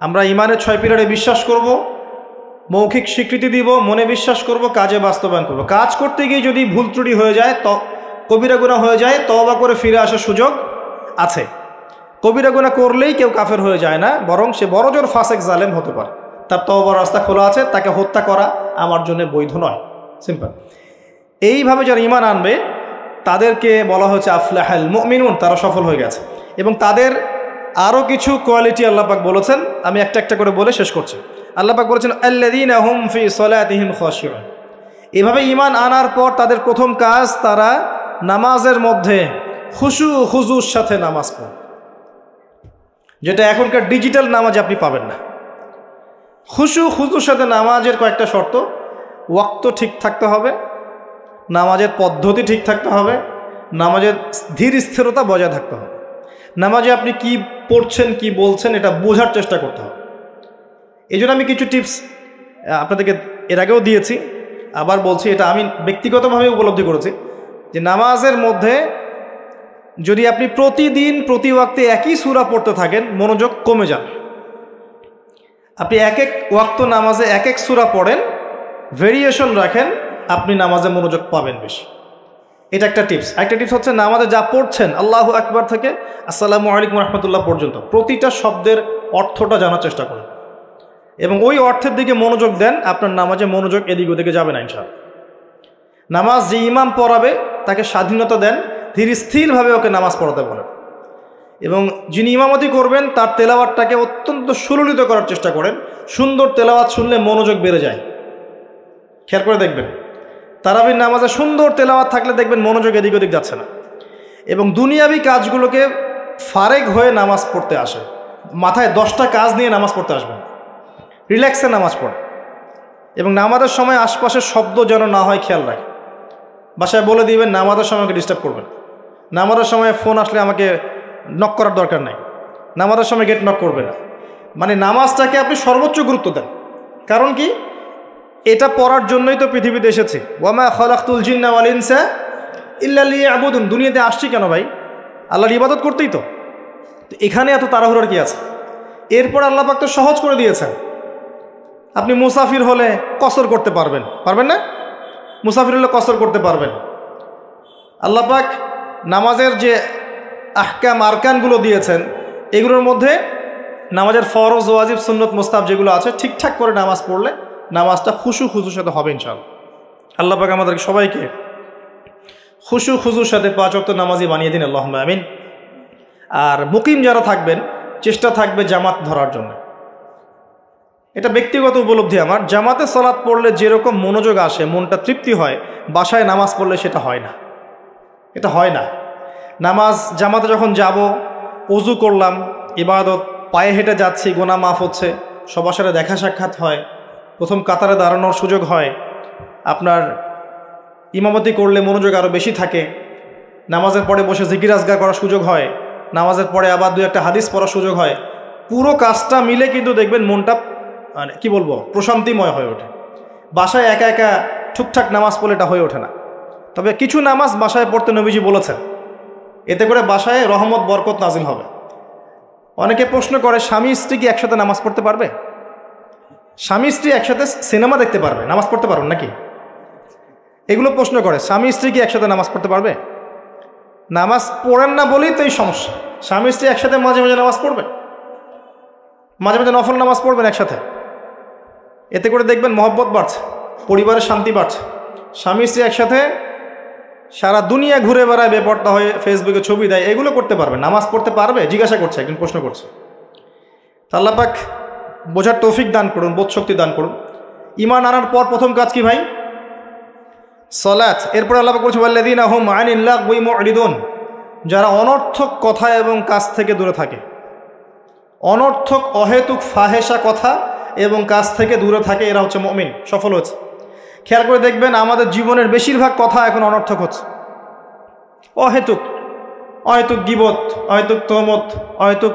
আমরা ঈমানের 6 পিলারে বিশ্বাস করব, মৌখিক স্বীকৃতি দিব, মনে বিশ্বাস করব, কাজে বাস্তবায়ন করব। কাজ করতে গিয়ে যদি ভুল ত্রুটি হয়ে যায়, কবিরা গুনাহ হয়ে যায়, তওবা করে ফিরে আসার সুযোগ আছে। কবিরা গুনাহ করলেই কেউ কাফের হয়ে যায় না, বরং সে বড়জোর ফাসেক জালেম হতে পারে। তার তওবার রাস্তা খোলা আছে, তাকে হত্যা করা আমার জন্য বৈধ নয়। সিম্পল। এইভাবে যারা ঈমান আনবে তাদেরকে বলা হচ্ছে আফলাহাল মুমিনুন, তারা সফল হয়ে গেছে। এবং তাদের আরও কিছু কোয়ালিটি আল্লাহ পাক বলেছেন, আমি একটা একটা করে বলে শেষ করছি। আল্লাহ পাক বলেছেন আল্লাযীনা হুম ফি সলাতিহিম খাশিউন। এভাবে ঈমান আনার পর তাদের প্রথম কাজ, তারা নামাজের মধ্যে খুশু খুজুর সাথে নামাজ পড়ে, যেটা এখনকার ডিজিটাল নামাজে আপনি পাবেন না। খুশু খুজুর সাথে নামাজের কয়েকটা শর্ত: ওয়াক্ত ঠিক থাকতে হবে, নামাজের পদ্ধতি ঠিক থাকতে হবে, নামাজের ধীর স্থিরতা বজায় থাকতে হবে, নামাজে আপনি কি পড়ছেন কি বলছেন এটা বোঝার চেষ্টা করতে হবে। এই জন্য আমি কিছু টিপস আপনাদেরকে এর আগেও দিয়েছি, আবার বলছি, এটা আমি ব্যক্তিগতভাবে উপলব্ধি করেছি যে নামাজের মধ্যে যদি আপনি প্রতিদিন প্রতি ওয়াক্তে একই সূরা পড়তে থাকেন, মনোযোগ কমে যাবে। আপনি এক এক ওয়াক্ত নামাজে এক এক সূরা পড়েন, ভেরিয়েশন রাখেন, আপনি নামাজে মনোযোগ পাবেন বেশি। এটা একটা টিপস। একটা টিপস হচ্ছে নামাজে যা পড়ছেন আল্লাহু আকবার থেকে আসসালামু আলাইকুম রহমতুল্লাহ পর্যন্ত প্রতিটা শব্দের অর্থটা জানার চেষ্টা করেন এবং ওই অর্থের দিকে মনোযোগ দেন। আপনার নামাজে মনোযোগ এদিক ওদিকে যাবে না ইনশাআল্লাহ। নামাজ যে ইমাম পড়াবে তাকে স্বাধীনতা দেন, ধীর স্থিরভাবে ওকে নামাজ পড়াতে বলেন এবং যিনি ইমামতি করবেন তার তেলাওয়াতটাকে অত্যন্ত সুললিত করার চেষ্টা করেন। সুন্দর তেলাওয়াত শুনলে মনোযোগ বেড়ে যায়, খেয়াল করে দেখবেন। তারাবির নামাজে সুন্দর তেলাওয়াত থাকলে দেখবেন মনোযোগ এদিক ওদিক যাচ্ছে না এবং দুনিয়াবি কাজগুলোকে ফারেক হয়ে নামাজ পড়তে আসে। মাথায় 10টা কাজ নিয়ে নামাজ পড়তে আসবেন, রিল্যাক্সে নামাজ পড়ে এবং নামাজের সময় আশপাশের শব্দ যেন না হয় খেয়াল রাখে। বাসায় বলে দিবেন নামাজের সময় আমাকে ডিস্টার্ব করবেন, নামাজের সময় ফোন আসলে আমাকে নক করার দরকার নাই, নামাজের সময় গেট নক করবে না। মানে নামাজটাকে আপনি সর্বোচ্চ গুরুত্ব দেন। কারণ কি, এটা পড়ার জন্যই তো পৃথিবীতে এসেছি। ওয়ামা খালাকতুল জিন্না ওয়াল ইনসা ইল্লা লিয়াবুদুন। দুনিয়াতে আসছি কেন ভাই? আল্লাহর ইবাদত করতেই তো। এখানে এত তাড়াহুড়োর কি আছে? এরপর আল্লাহ পাক তো সহজ করে দিয়েছেন। আপনি মুসাফির হলে কসর করতে পারবেন, পারবেন না? মুসাফির হলে কসর করতে পারবেন। আল্লাহ পাক নামাজের যে আহকাম আরকানগুলো দিয়েছেন এগুলোর মধ্যে নামাজের ফরজ ওয়াজিব সুন্নত মুস্তাহাব যেগুলো আছে ঠিকঠাক করে নামাজ পড়লে নামাজটা খুশু খুজুর সাথে হবে ইনশাআল্লাহ। আল্লাহ পাক আমাদেরকে সবাইকে খুশু খুজুর সাথে 5 ওয়াক্ত নামাজি বানিয়ে দিন, আল্লাহুম্মা আমিন। আর মুকিম যারা থাকবেন চেষ্টা থাকবে জামাত ধরার জন্য। এটা ব্যক্তিগত উপলব্ধি আমার। জামাতে সালাত পড়লে যেরকম মনোযোগ আসে, মনটা তৃপ্তি হয়, বাসায় নামাজ পড়লে সেটা হয় না। এটা হয় না। নামাজ জামাতে যখন যাব, ওযু করলাম, ইবাদত, পায়ে হেঁটে যাচ্ছি, গুনাহ মাফ হচ্ছে, সবার সাথে দেখা সাক্ষাৎ হয়, প্রথম কাতারে দাঁড়ানোর সুযোগ হয়, আপনার ইমামতি করলে মনোযোগ আরও বেশি থাকে, নামাজের পরে বসে জিকির আজগার করার সুযোগ হয়, নামাজের পরে আবার 2-1 হাদিস পড়ার সুযোগ হয়। পুরো কাজটা মিলে কিন্তু দেখবেন মনটা মানে কি বলবো, প্রশান্তিময় হয়ে ওঠে। বাসায় একা একা ঠিকঠাক নামাজ পড়লে এটা হয়ে ওঠে না। তবে কিছু নামাজ বাসায় পড়তে নবীজি বলেছেন, এতে করে বাসায় রহমত বরকত নাজিল হবে। অনেকে প্রশ্ন করে স্বামী স্ত্রী কি একসাথে নামাজ পড়তে পারবে? স্বামী স্ত্রী একসাথে সিনেমা দেখতে পারবে, নামাজ পড়তে পারবেন নাকি? এগুলো প্রশ্ন করে। স্বামী স্ত্রী কি একসাথে নামাজ পড়তে পারবে? নামাজ পড়েন না বলেই তো এই সমস্যা। স্বামী স্ত্রী একসাথে মাঝে মাঝে নামাজ পড়বে, মাঝে মাঝে নফল নামাজ পড়বেন একসাথে। এতে করে দেখবেন মহব্বত বাড়ছে, পরিবারের শান্তি বাড়ছে। স্বামী স্ত্রী একসাথে সারা দুনিয়া ঘুরে বেড়ায়, বেপর্দা হয়ে ফেসবুকে ছবি দেয়, এগুলো করতে পারবে, নামাজ পড়তে পারবে? জিজ্ঞাসা করছে, একজন প্রশ্ন করছে। আল্লাহ পাক বোঝার তৌফিক দান করুন, বোধ শক্তি দান করুন। ঈমান আনার পর প্রথম কাজ কি ভাই? সালাত। এরপর আল্লাহ পাক বলছে ওয়াল্লাযীনা হুম আনিল লাগwi মু'রিদুন। যারা অনর্থক কথা এবং কাজ থেকে দূরে থাকে, অনর্থক অহেতুক ফাহেসা কথা এবং কাজ থেকে দূরে থাকে, এরা হচ্ছে মুমিন, সফল হচ্ছে। খেয়াল করে দেখবেন আমাদের জীবনের বেশিরভাগ কথা এখন অনর্থক হচ্ছে, অহেতুক, অহেতুক গীবত, অহেতুক তহমত, অহেতুক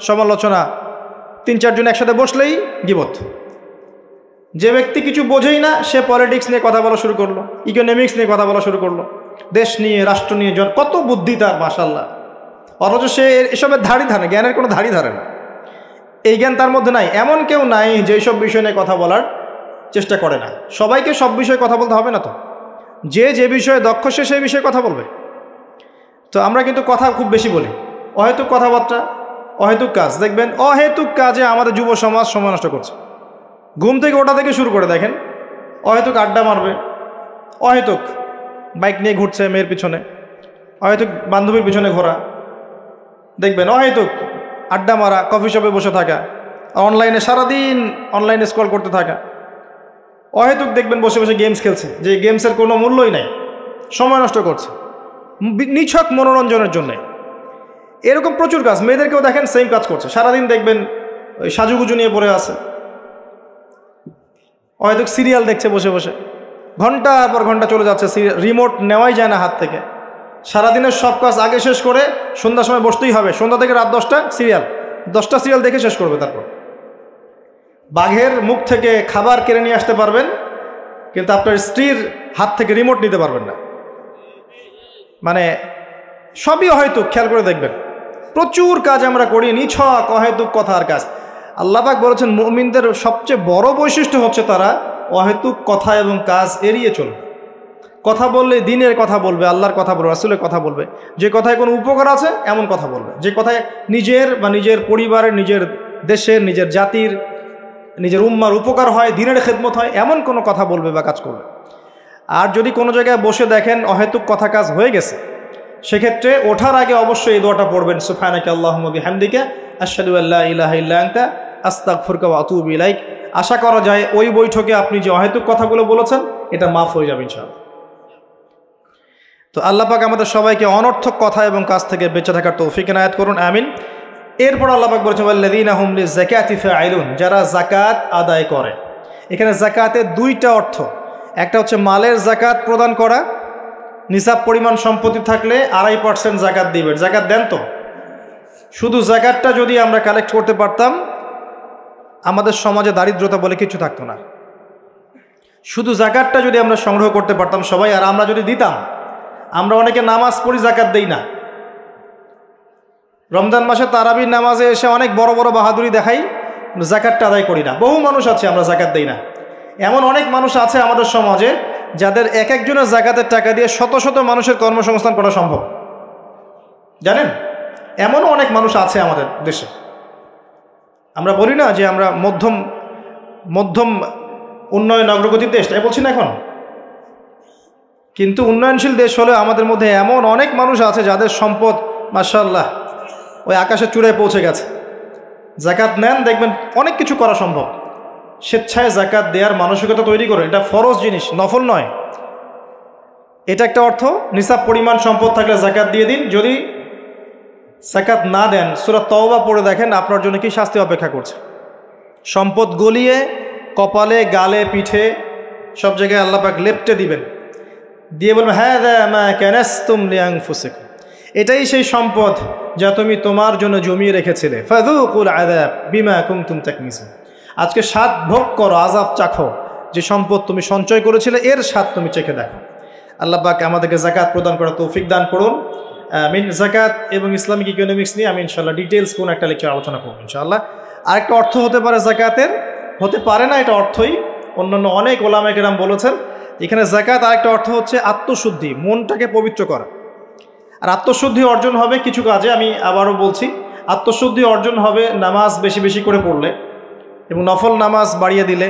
সমালোচনা। 3-4 জন একসাথে বসলেই গীবত। যে ব্যক্তি কিছু বোঝেই না সে পলিটিক্স নিয়ে কথা বলা শুরু করলো, ইকোনমিক্স নিয়ে কথা বলা শুরু করলো, দেশ নিয়ে, রাষ্ট্র নিয়ে, কত বুদ্ধি তার, মাশাআল্লাহ। অথচ সে এসবের ধারই ধারে, জ্ঞানের কোনো ধারই ধারে না, এই জ্ঞান তার মধ্যে নাই। এমন কেউ নাই যে সব বিষয় নিয়ে কথা বলার চেষ্টা করে না। সবাইকে সব বিষয়ে কথা বলতে হবে না তো, যে বিষয়ে দক্ষ সে সেই বিষয়ে কথা বলবে। তো আমরা কিন্তু কথা খুব বেশি বলি, অহেতুক কথাবার্তা, অহেতুক কাজ। দেখবেন অহেতুক কাজে আমাদের যুব সমাজ সময় নষ্ট করছে। ঘুম থেকে ওটা থেকে শুরু করে দেখেন, অহেতুক আড্ডা মারবে, অহেতুক বাইক নিয়ে ঘুরছে মেয়ের পিছনে, অহেতুক বান্ধবীর পিছনে ঘোরা, দেখবেন অহেতুক আড্ডা মারা, কফি শপে বসে থাকা, অনলাইনে সারাদিন অনলাইনে স্ক্রল করতে থাকা, অহেতুক দেখবেন বসে বসে গেমস খেলছে, যে গেমসের কোনো মূল্যই নাই, সময় নষ্ট করছে নিছক মনোরঞ্জনের জন্য। এরকম প্রচুর কাজ, মেয়েদেরকেও দেখেন সেম কাজ করছে, সারাদিন দেখবেন ওই সাজুগুজু নিয়ে পড়ে আছে, অহেতুক সিরিয়াল দেখছে বসে বসে, ঘন্টার পর ঘন্টা চলে যাচ্ছে, রিমোট নেওয়াই যায় না হাত থেকে। সারাদিনের সব কাজ আগে শেষ করে সন্ধ্যার সময় বসতেই হবে, সন্ধ্যা থেকে রাত 10টা সিরিয়াল দেখে শেষ করবে। তারপর বাঘের মুখ থেকে খাবার কেড়ে নিয়ে আসতে পারবেন, কিন্তু আপনার স্ত্রীর হাত থেকে রিমোট নিতে পারবেন না। মানে সবই অহেতুক। খেয়াল করে দেখবেন প্রচুর কাজ আমরা করি, নিছক অহেতুক কথার কাজ। আল্লাহ পাক বলেছেন মুমিনদের সবচেয়ে বড় বৈশিষ্ট্য হচ্ছে তারা অহেতুক কথা এবং কাজ এড়িয়ে চলবে। কথা বললে দিনের কথা বলবে, আল্লাহর কথা বলবে, রাসূলের কথা বলবে, যে কথায় কোনো উপকার আছে এমন কথা বলবে, যে কথায় নিজের বা নিজের পরিবারের, নিজের দেশের, নিজের জাতির, নিজের উম্মার উপকার হয়, দিনের খেদমত হয়, এমন কোনো কথা বলবে বা কাজ করবে। আর যদি কোনো জায়গায় বসে দেখেন অহেতুক কথা কাজ হয়ে গেছে, সেক্ষেত্রে ওঠার আগে অবশ্যই এই দোয়াটা পড়বেন, সুবহানাকা আল্লাহুম্মা বিহামদিকা আশহাদু আল্লা ইলাহা ইল্লা আনতা আস্তাগফিরুকা ওয়া আতুবু ইলাইক। আশা করা যায় ওই বৈঠকে আপনি যে অহেতুক কথাগুলো বলেছেন এটা মাফ হয়ে যাবে ইনশাআল্লাহ। তো আল্লাহ পাক আমাদের সবাইকে অনর্থক কথা এবং কাজ থেকে বেঁচে থাকার তৌফিক এনায়েত করুন, আমিন। এরপর আল্লাহ পাক বলেছেন ওয়াল্লাযীনা হুম লিযাকাতি ফাঈলুন, যারা যাকাত আদায় করে। এখানে যাকাতের 2টা অর্থ, একটা হচ্ছে মালের যাকাত প্রদান করা, নিসাব পরিমাণ সম্পত্তি থাকলে 2.5% যাকাত দিবেন। যাকাত দেন তো? শুধু যাকাতটা যদি আমরা কালেক্ট করতে পারতাম আমাদের সমাজে দারিদ্রতা বলে কিছু থাকতো না। শুধু যাকাতটা যদি আমরা সংগ্রহ করতে পারতাম সবাই, আর আমরা যদি দিতাম। আমরা অনেকে নামাজ পড়ি, যাকাত দেই না। রমজান মাসে তারাবির নামাজে এসে অনেক বড় বড় বাহাদুরি দেখাই, যাকাতটা আদায় করি না। বহু মানুষ আছে আমরা যাকাত দেই না। এমন অনেক মানুষ আছে আমাদের সমাজে যাদের এক একজনের যাকাতের টাকা দিয়ে শত শত মানুষের কর্মসংস্থান করা সম্ভব, জানেন? এমনও অনেক মানুষ আছে আমাদের দেশে। আমরা বলি না যে আমরা মধ্যম উন্নয়ন অগ্রগতির দেশ, তাই বলছি না এখন, কিন্তু উন্নয়নশীল দেশ হলে আমাদের মধ্যে এমন অনেক মানুষ আছে যাদের সম্পদ মাশাআল্লাহ ওই আকাশের চূড়ায় পৌঁছে গেছে। যাকাত নেন, দেখবেন অনেক কিছু করা সম্ভব। স্বেচ্ছায় যাকাত দেওয়ার মানসিকতা তৈরি করুন, এটা ফরজ জিনিস, নফল নয়। এটা একটা অর্থ। নিসাব পরিমাণ সম্পদ থাকলে যাকাত দিয়ে দিন। যদি যাকাত না দেন, সূরা তাওবা পড়ে দেখেন আপনার জন্য কি শাস্তি অপেক্ষা করছে। সম্পদ গলিয়ে কপালে, গালে, পিঠে সব জায়গায় আল্লাহ পাক লেপটে দিবেন, দিয়ে বলবেন হাযা মা কানাসতুম লিআনফুসিকুম, এটাই সেই সম্পদ যা তুমি তোমার জন্য জমিয়ে রেখেছিলে। ফাযুকুল আযাব বিমা কুনতুম তাকনিসুন, আজকে স্বাদ ভোগ করো, আযাব চাখো, যে সম্পদ তুমি সঞ্চয় করেছিলে এর স্বাদ তুমি চেখে দেখো। আল্লাহ পাক আমাদেরকে যাকাত প্রদান করার তৌফিক দান করুন, আমিন। যাকাত এবং ইসলামিক ইকোনমিক্স নিয়ে আমি ইনশাআল্লাহ ডিটেইলস কোন একটা লেকচার আলোচনা করব ইনশাআল্লাহ। আরেকটা অর্থ হতে পারে যাকাতের, হতে পারে না এটা অর্থই অন্যান্য অনেক ওলামায়ে কেরাম বলেছেন। এখানে যাকাত আরেকটা অর্থ হচ্ছে আত্মশুদ্ধি, মনটাকে পবিত্র করা। আর আত্মশুদ্ধি অর্জন হবে কিছু কাজে, আমি আবারও বলছি, আত্মশুদ্ধি অর্জন হবে নামাজ বেশি বেশি করে পড়লে এবং নফল নামাজ বাড়িয়ে দিলে,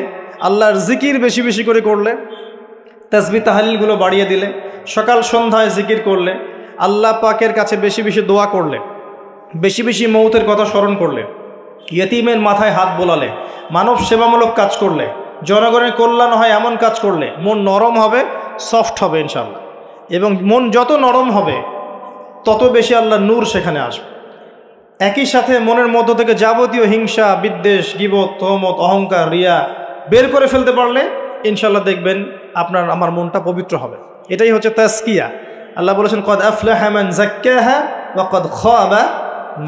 আল্লাহর জিকির বেশি বেশি করে করলে, তাসবিহ তাহলিলগুলো বাড়িয়ে দিলে, সকাল সন্ধ্যায় জিকির করলে, আল্লাহ পাকের কাছে বেশি বেশি দোয়া করলে, বেশি বেশি মৌতের কথা স্মরণ করলে, ইয়েতিমের মাথায় হাত বোলালে, মানব সেবামূলক কাজ করলে, জনগণের কল্যাণ হয় এমন কাজ করলে মন নরম হবে, সফট হবে ইনশাআল্লাহ। এবং মন যত নরম হবে তত বেশি আল্লাহর নূর সেখানে আসবে। একই সাথে মনের মধ্য থেকে যাবতীয় হিংসা, বিদ্বেষ, গীবত, তহমত, অহংকার, রিয়া বের করে ফেলতে পারলে ইনশাআল্লাহ দেখবেন আপনার আমার মনটা পবিত্র হবে। এটাই হচ্ছে তাজকিয়া। আল্লাহ বলেছেন কদ আফলাহা মান যাক্কাহা ওয়া কদ খাবা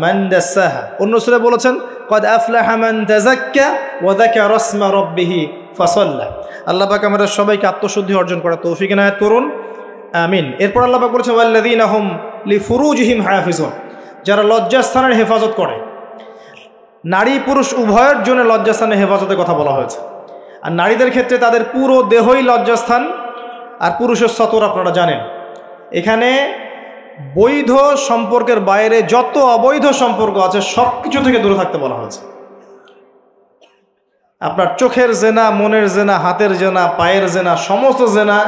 মান দাসাহা। অন্য সূরায় বলেছেন কদ আফলাহা মান তাযাক্কা ওয়া যাকারা ইসমা রাব্বিহি ফাসাল্লা। আল্লাহ পাক আমাদের সবাইকে আত্মশুদ্ধি অর্জন করার তৌফিক এনায়েত করুন, আমিন। এরপর আল্লাহ পাক বলেছেন ওয়াল্লাযীনা হুম লিফুরুজিহিম হাফিজুন, যারা লজ্জাস্থানের হেফাজত করে। নারী পুরুষ উভয়ের জন্য লজ্জাস্থানের হেফাজতের কথা বলা হয়েছে। আর নারীদের ক্ষেত্রে তাদের পুরো দেহই লজ্জাস্থান, আর পুরুষের সতর আপনারা জানেন। এখানে বৈধ সম্পর্কের বাইরে যত অবৈধ সম্পর্ক আছে সব কিছু থেকে দূরে থাকতে বলা হয়েছে। আপনার চোখের জেনা, মনের জেনা, হাতের জেনা, পায়ের জেনা, সমস্ত জেনা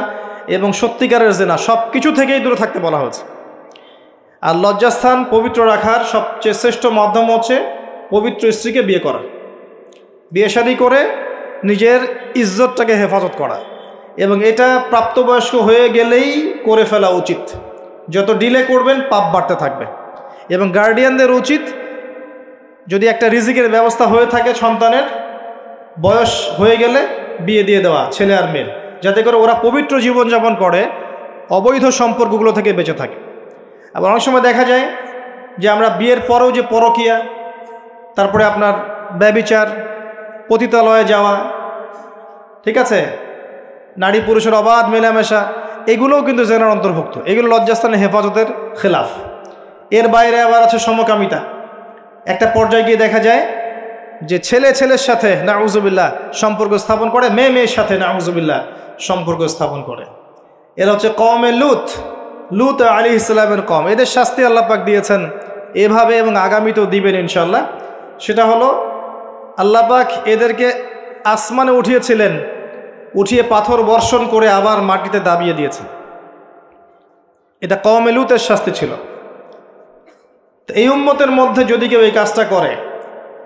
এবং সত্যিকারের জেনা সব কিছু থেকেই দূরে থাকতে বলা হয়েছে। আর লজ্জাস্থান পবিত্র রাখার সবচেয়ে শ্রেষ্ঠ মাধ্যম হচ্ছে পবিত্র স্ত্রীকে বিয়ে করা, বিয়ে শাদী করে নিজের ইজ্জতটাকে হেফাজত করা। এবং এটা প্রাপ্তবয়স্ক হয়ে গেলেই করে ফেলা উচিত। যত ডিলে করবেন পাপ বাড়তে থাকবে। এবং গার্ডিয়ানদের উচিত যদি একটা রিজিকের ব্যবস্থা হয়ে থাকে সন্তানের বয়স হয়ে গেলে বিয়ে দিয়ে দেওয়া ছেলে আর মেয়ের, যাতে করে ওরা পবিত্র জীবনযাপন করে, অবৈধ সম্পর্কগুলো থেকে বেঁচে থাকে। আবার অনেক সময় দেখা যায় যে আমরা বিয়ের পরেও যে পরকীয়া, তারপরে আপনার ব্যভিচার, পতিতালয়ে যাওয়া, ঠিক আছে, নারী পুরুষের অবাধ মেলামেশা, এগুলোও কিন্তু জেনার অন্তর্ভুক্ত। এগুলো লজ্জাস্থানের হেফাজতের খেলাফ। এর বাইরে আবার আছে সমকামিতা। একটা পর্যায়ে গিয়ে দেখা যায় যে ছেলে ছেলের সাথে নাউজুবিল্লাহ সম্পর্ক স্থাপন করে, মেয়ে মেয়ের সাথে নাউজুবিল্লাহ সম্পর্ক স্থাপন করে। এরা হচ্ছে কওমে লুত আলাইহিস সালামের কওম। এদের শাস্তি আল্লাহ পাক দিয়েছেন এভাবে এবং আগামীতেও দিবেন ইনশাআল্লাহ। সেটা হলো আল্লাহ পাক এদেরকে আসমানে উঠিয়েছিলেন, উঠিয়ে পাথর বর্ষণ করে আবার মাটিতে দাবিয়ে দিয়েছেন। এটা কওমে লুতের শাস্তি ছিল। তো এই উম্মতের মধ্যে যদি কেউ এই কাজটা করে,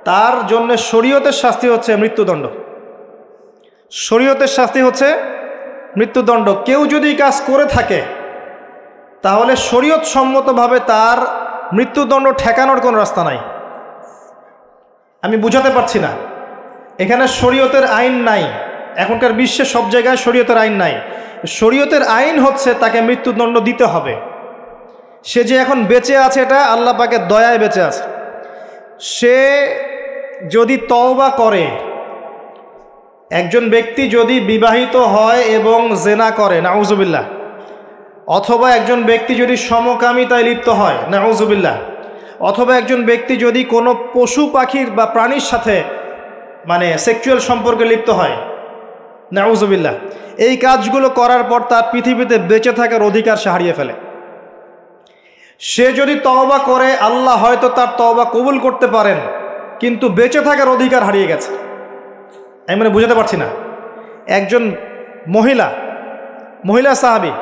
তার জন্য শরীয়তের শাস্তি হচ্ছে মৃত্যুদণ্ড। শরীয়তের শাস্তি হচ্ছে মৃত্যুদণ্ড। কেউ যদি কাজ করে থাকে তাহলে শরীয়ত সম্মতভাবে তার মৃত্যুদণ্ড ঠেকানোর কোনো রাস্তা নাই। আমি বুঝাতে পারছি না, এখানে শরীয়তের আইন নাই। এখনকার বিশ্বে সব জায়গায় শরীয়তের আইন নাই। শরীয়তের আইন হচ্ছে তাকে মৃত্যুদণ্ড দিতে হবে। সে যে এখন বেঁচে আছে এটা আল্লাহ পাকের দয়ায় বেঁচে আছে। সে যদি তওবা করে, একজন ব্যক্তি যদি বিবাহিত হয় এবং জেনা করে নাউজুবিল্লাহ, অথবা একজন ব্যক্তি যদি সমকামিতায় লিপ্ত হয় নাউজুবিল্লাহ, অথবা একজন ব্যক্তি যদি কোনো পশু পাখির বা প্রাণীর সাথে মানে সেক্সুয়াল সম্পর্কে লিপ্ত হয় নাউজুবিল্লাহ, এই কাজগুলো করার পর তার পৃথিবীতে বেঁচে থাকার অধিকার সে হারিয়ে ফেলে। সে যদি তওবা করে আল্লাহ হয়তো তার তওবা কবুল করতে পারেন, কিন্তু বেঁচে থাকার অধিকার হারিয়ে গেছে। আমি মানে বুঝাতে পারছি না। একজন মহিলা সাহাবী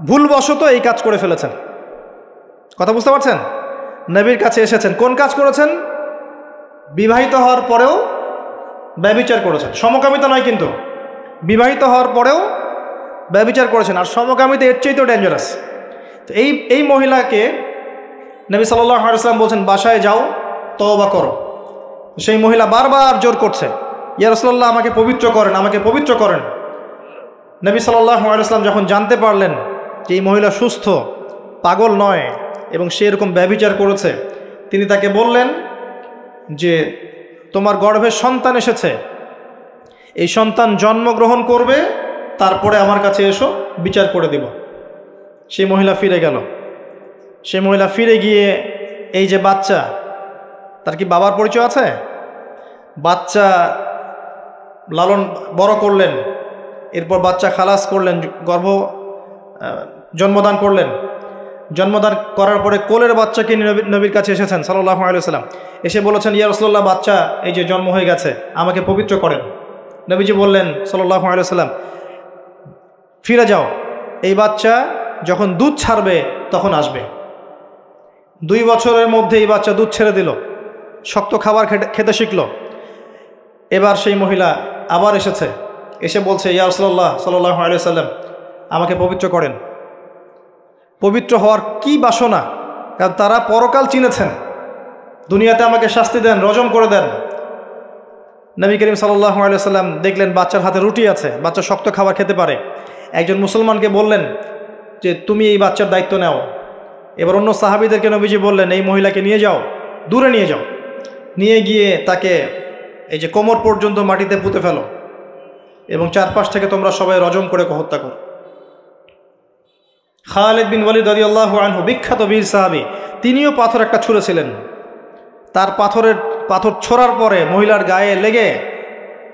ভুলবশত এই কাজ করে ফেলেছেন। কথা বুঝতে পারছেন? নবীর কাছে এসেছেন, কোন কাজ করেছেন? বিবাহিত হওয়ার পরেও ব্যভিচার করেছেন। সমকামিতা নয়, কিন্তু বিবাহিত হওয়ার পরেও ব্যভিচার করেছেন। আর সমকামিতা এর চেয়ে তো ডেঞ্জারাস। তো এই মহিলাকে নবী সাল্লাল্লাহু আলাইহি ওয়াসাল্লাম বলছেন বাসায় যাও, তওবা করো। সেই মহিলা বারবার জোর করছে, ইয়া রাসূলুল্লাহ আমাকে পবিত্র করেন, আমাকে পবিত্র করেন। নবী সাল্লাল্লাহু আলাইহি ওয়াসাল্লাম যখন জানতে পারলেন যে এই মহিলা সুস্থ, পাগল নয় এবং সে এরকম ব্যভিচার করেছে, তিনি তাকে বললেন যে তোমার গর্ভে সন্তান এসেছে, এই সন্তান জন্মগ্রহণ করবে, তারপরে আমার কাছে এসো, বিচার করে দিব। সেই মহিলা ফিরে গেল। সেই মহিলা ফিরে গিয়ে এই যে বাচ্চা, তার কি বাবার পরিচয় আছে? বাচ্চা লালন বড় করলেন, এরপর বাচ্চা খালাস করলেন, জন্মদান করলেন। জন্মদান করার পরে কোলের বাচ্চাকে নবীর কাছে এসেছেন সাল্লাল্লাহু আলাইহি ওয়াসাল্লাম, এসে বলেছেন ইয়া রাসূলুল্লাহ বাচ্চা এই যে জন্ম হয়ে গেছে, আমাকে পবিত্র করেন। নবীজি বললেন সাল্লাল্লাহু আলাইহি ওয়াসাল্লাম ফিরে যাও, এই বাচ্চা যখন দুধ ছাড়বে তখন আসবে। 2 বছরের মধ্যে এই বাচ্চা দুধ ছেড়ে দিল, শক্ত খাবার খেতে শিখল। এবার সেই মহিলা আবার এসেছে, এসে বলছে ইয়া রাসূলুল্লাহ সাল্লাল্লাহু আলাইহি ওয়াসাল্লাম আমাকে পবিত্র করেন। পবিত্র হওয়ার কি বাসনা, কারণ তারা পরকাল চিনেছেন। দুনিয়াতে আমাকে শাস্তি দেন, রজম করে দেন। নবী করিম সাল্লাল্লাহু আলাইহি ওয়াসাল্লাম দেখলেন বাচ্চার হাতে রুটি আছে, বাচ্চা শক্ত খাবার খেতে পারে। একজন মুসলমানকে বললেন যে তুমি এই বাচ্চার দায়িত্ব নাও। এবার অন্য সাহাবীদেরকে নবীজি বললেন এই মহিলাকে নিয়ে যাও, দূরে নিয়ে যাও, নিয়ে গিয়ে তাকে এই যে কোমর পর্যন্ত মাটিতে পুঁতে ফেলো এবং চারপাশ থেকে তোমরা সবাই রজম করে হত্যা করো। খালিদ বিন ওয়ালিদ রাদিয়াল্লাহু আনহু, বিখ্যাত বীর সাহাবী, তিনিও পাথর একটা ছুঁড়েছিলেন। তার পাথর ছোড়ার পরে মহিলার গায়ে লেগে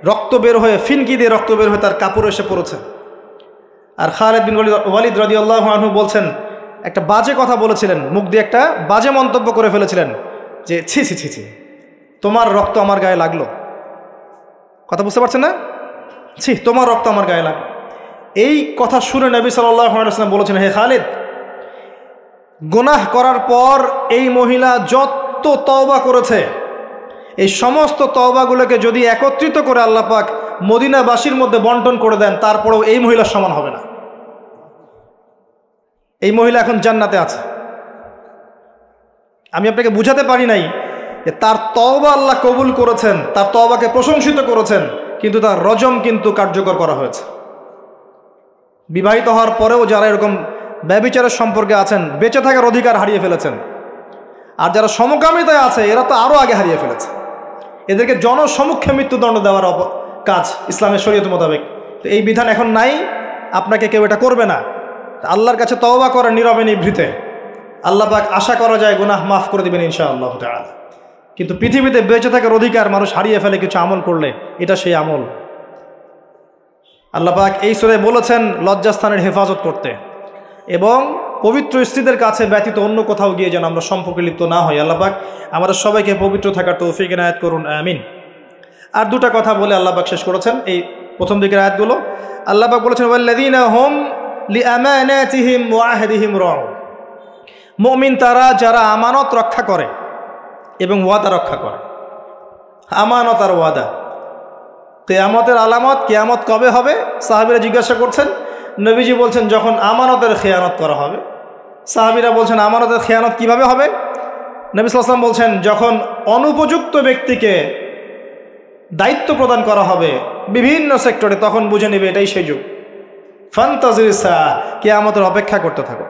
রক্ত বের হয়ে, ফিনকি দিয়ে রক্ত বের হয়ে তার কাপড় এসে পড়েছে। আর খালিদ বিন ওয়ালিদ রাদিয়াল্লাহু আনহু বলছেন একটা বাজে কথা বলেছিলেন, মুখ দিয়ে একটা বাজে মন্তব্য করে ফেলেছিলেন যে ছি ছি ছি ছি, তোমার রক্ত আমার গায়ে লাগলো। কথা বুঝতে পারছেন না? ছি, তোমার রক্ত আমার গায়ে লাগলো। এই কথা শুনে নবী সাল্লাল্লাহু আলাইহি ওয়াসাল্লাম বলেছেন, হে খালিদ, গুনাহ করার পর এই মহিলা যত তওবা করেছে, এই সমস্ত তওবাগুলোকে যদি একত্রিত করে আল্লাহ পাক মদিনাবাসীর মধ্যে বন্টন করে দেন, তারপরেও এই মহিলার সমান হবে না। এই মহিলা এখন জান্নাতে আছে। আমি আপনাকে বুঝাতে পারি নাই যে তার তওবা আল্লাহ কবুল করেছেন, তার তওবাকে প্রশংসিত করেছেন, কিন্তু তার রজম কিন্তু কার্যকর করা হয়েছে। বিবাহিত হওয়ার পরেও যারা এরকম ব্যভিচারের সম্পর্কে আছেন, বেঁচে থাকার অধিকার হারিয়ে ফেলেছেন। আর যারা সমকামিতায় আছে, এরা তো আরও আগে হারিয়ে ফেলেছে। এদেরকে জনসমক্ষে মৃত্যুদণ্ড দেওয়ার কাজ ইসলামের শরীয়ত মোতাবেক। তো এই বিধান এখন নাই, আপনাকে কেউ এটা করবে না। আল্লাহর কাছে তওবা করেন নীরবে নিভৃতে, আল্লাহ পাক আশা করা যায় গুনাহ মাফ করে দিবেন ইনশাআল্লাহ তাআলা। কিন্তু পৃথিবীতে বেঁচে থাকার অধিকার মানুষ হারিয়ে ফেলে কিছু আমল করলে, এটা সেই আমল। আল্লাহ পাক এই সূরায় বলেছেন লজ্জাস্থানের হেফাজত করতে এবং পবিত্র স্ত্রীদের কাছে ব্যতীত অন্য কোথাও গিয়ে যেন আমরা সম্পর্কে লিপ্ত না হই। আল্লাহ পাক আমাদের সবাইকে পবিত্র থাকার তৌফিক এনায়েত করুন, আমিন। আর দুটা কথা বলে আল্লাহ পাক শেষ করেছেন এই প্রথম দিকের আয়াতগুলো। আল্লাহ পাক বলেছেন ওয়াল্লাযীনা হুম লিআমানাতিহিম ওয়া আহদিহিম রাউন। মুমিন তারা যারা আমানত রক্ষা করে এবং ওয়াদা রক্ষা করে। আমানত আর ওয়াদা, কিয়ামতের আলামত, কিয়ামত কবে হবে সাহাবীরা জিজ্ঞাসা করছেন। নবীজি বলছেন যখন আমানতের খেয়ানত করা হবে। সাহাবীরা বলছেন আমানতের খেয়ানত কিভাবে হবে? নবী সাল্লাল্লাহু আলাইহি ওয়াসাল্লাম বলছেন যখন অনুপযুক্ত ব্যক্তিকে দায়িত্ব প্রদান করা হবে বিভিন্ন সেক্টরে, তখন বুঝে নেবে এটাই সেই যুগ। ফান্তাজির সাআ, কিয়ামতের অপেক্ষা করতে থাকো।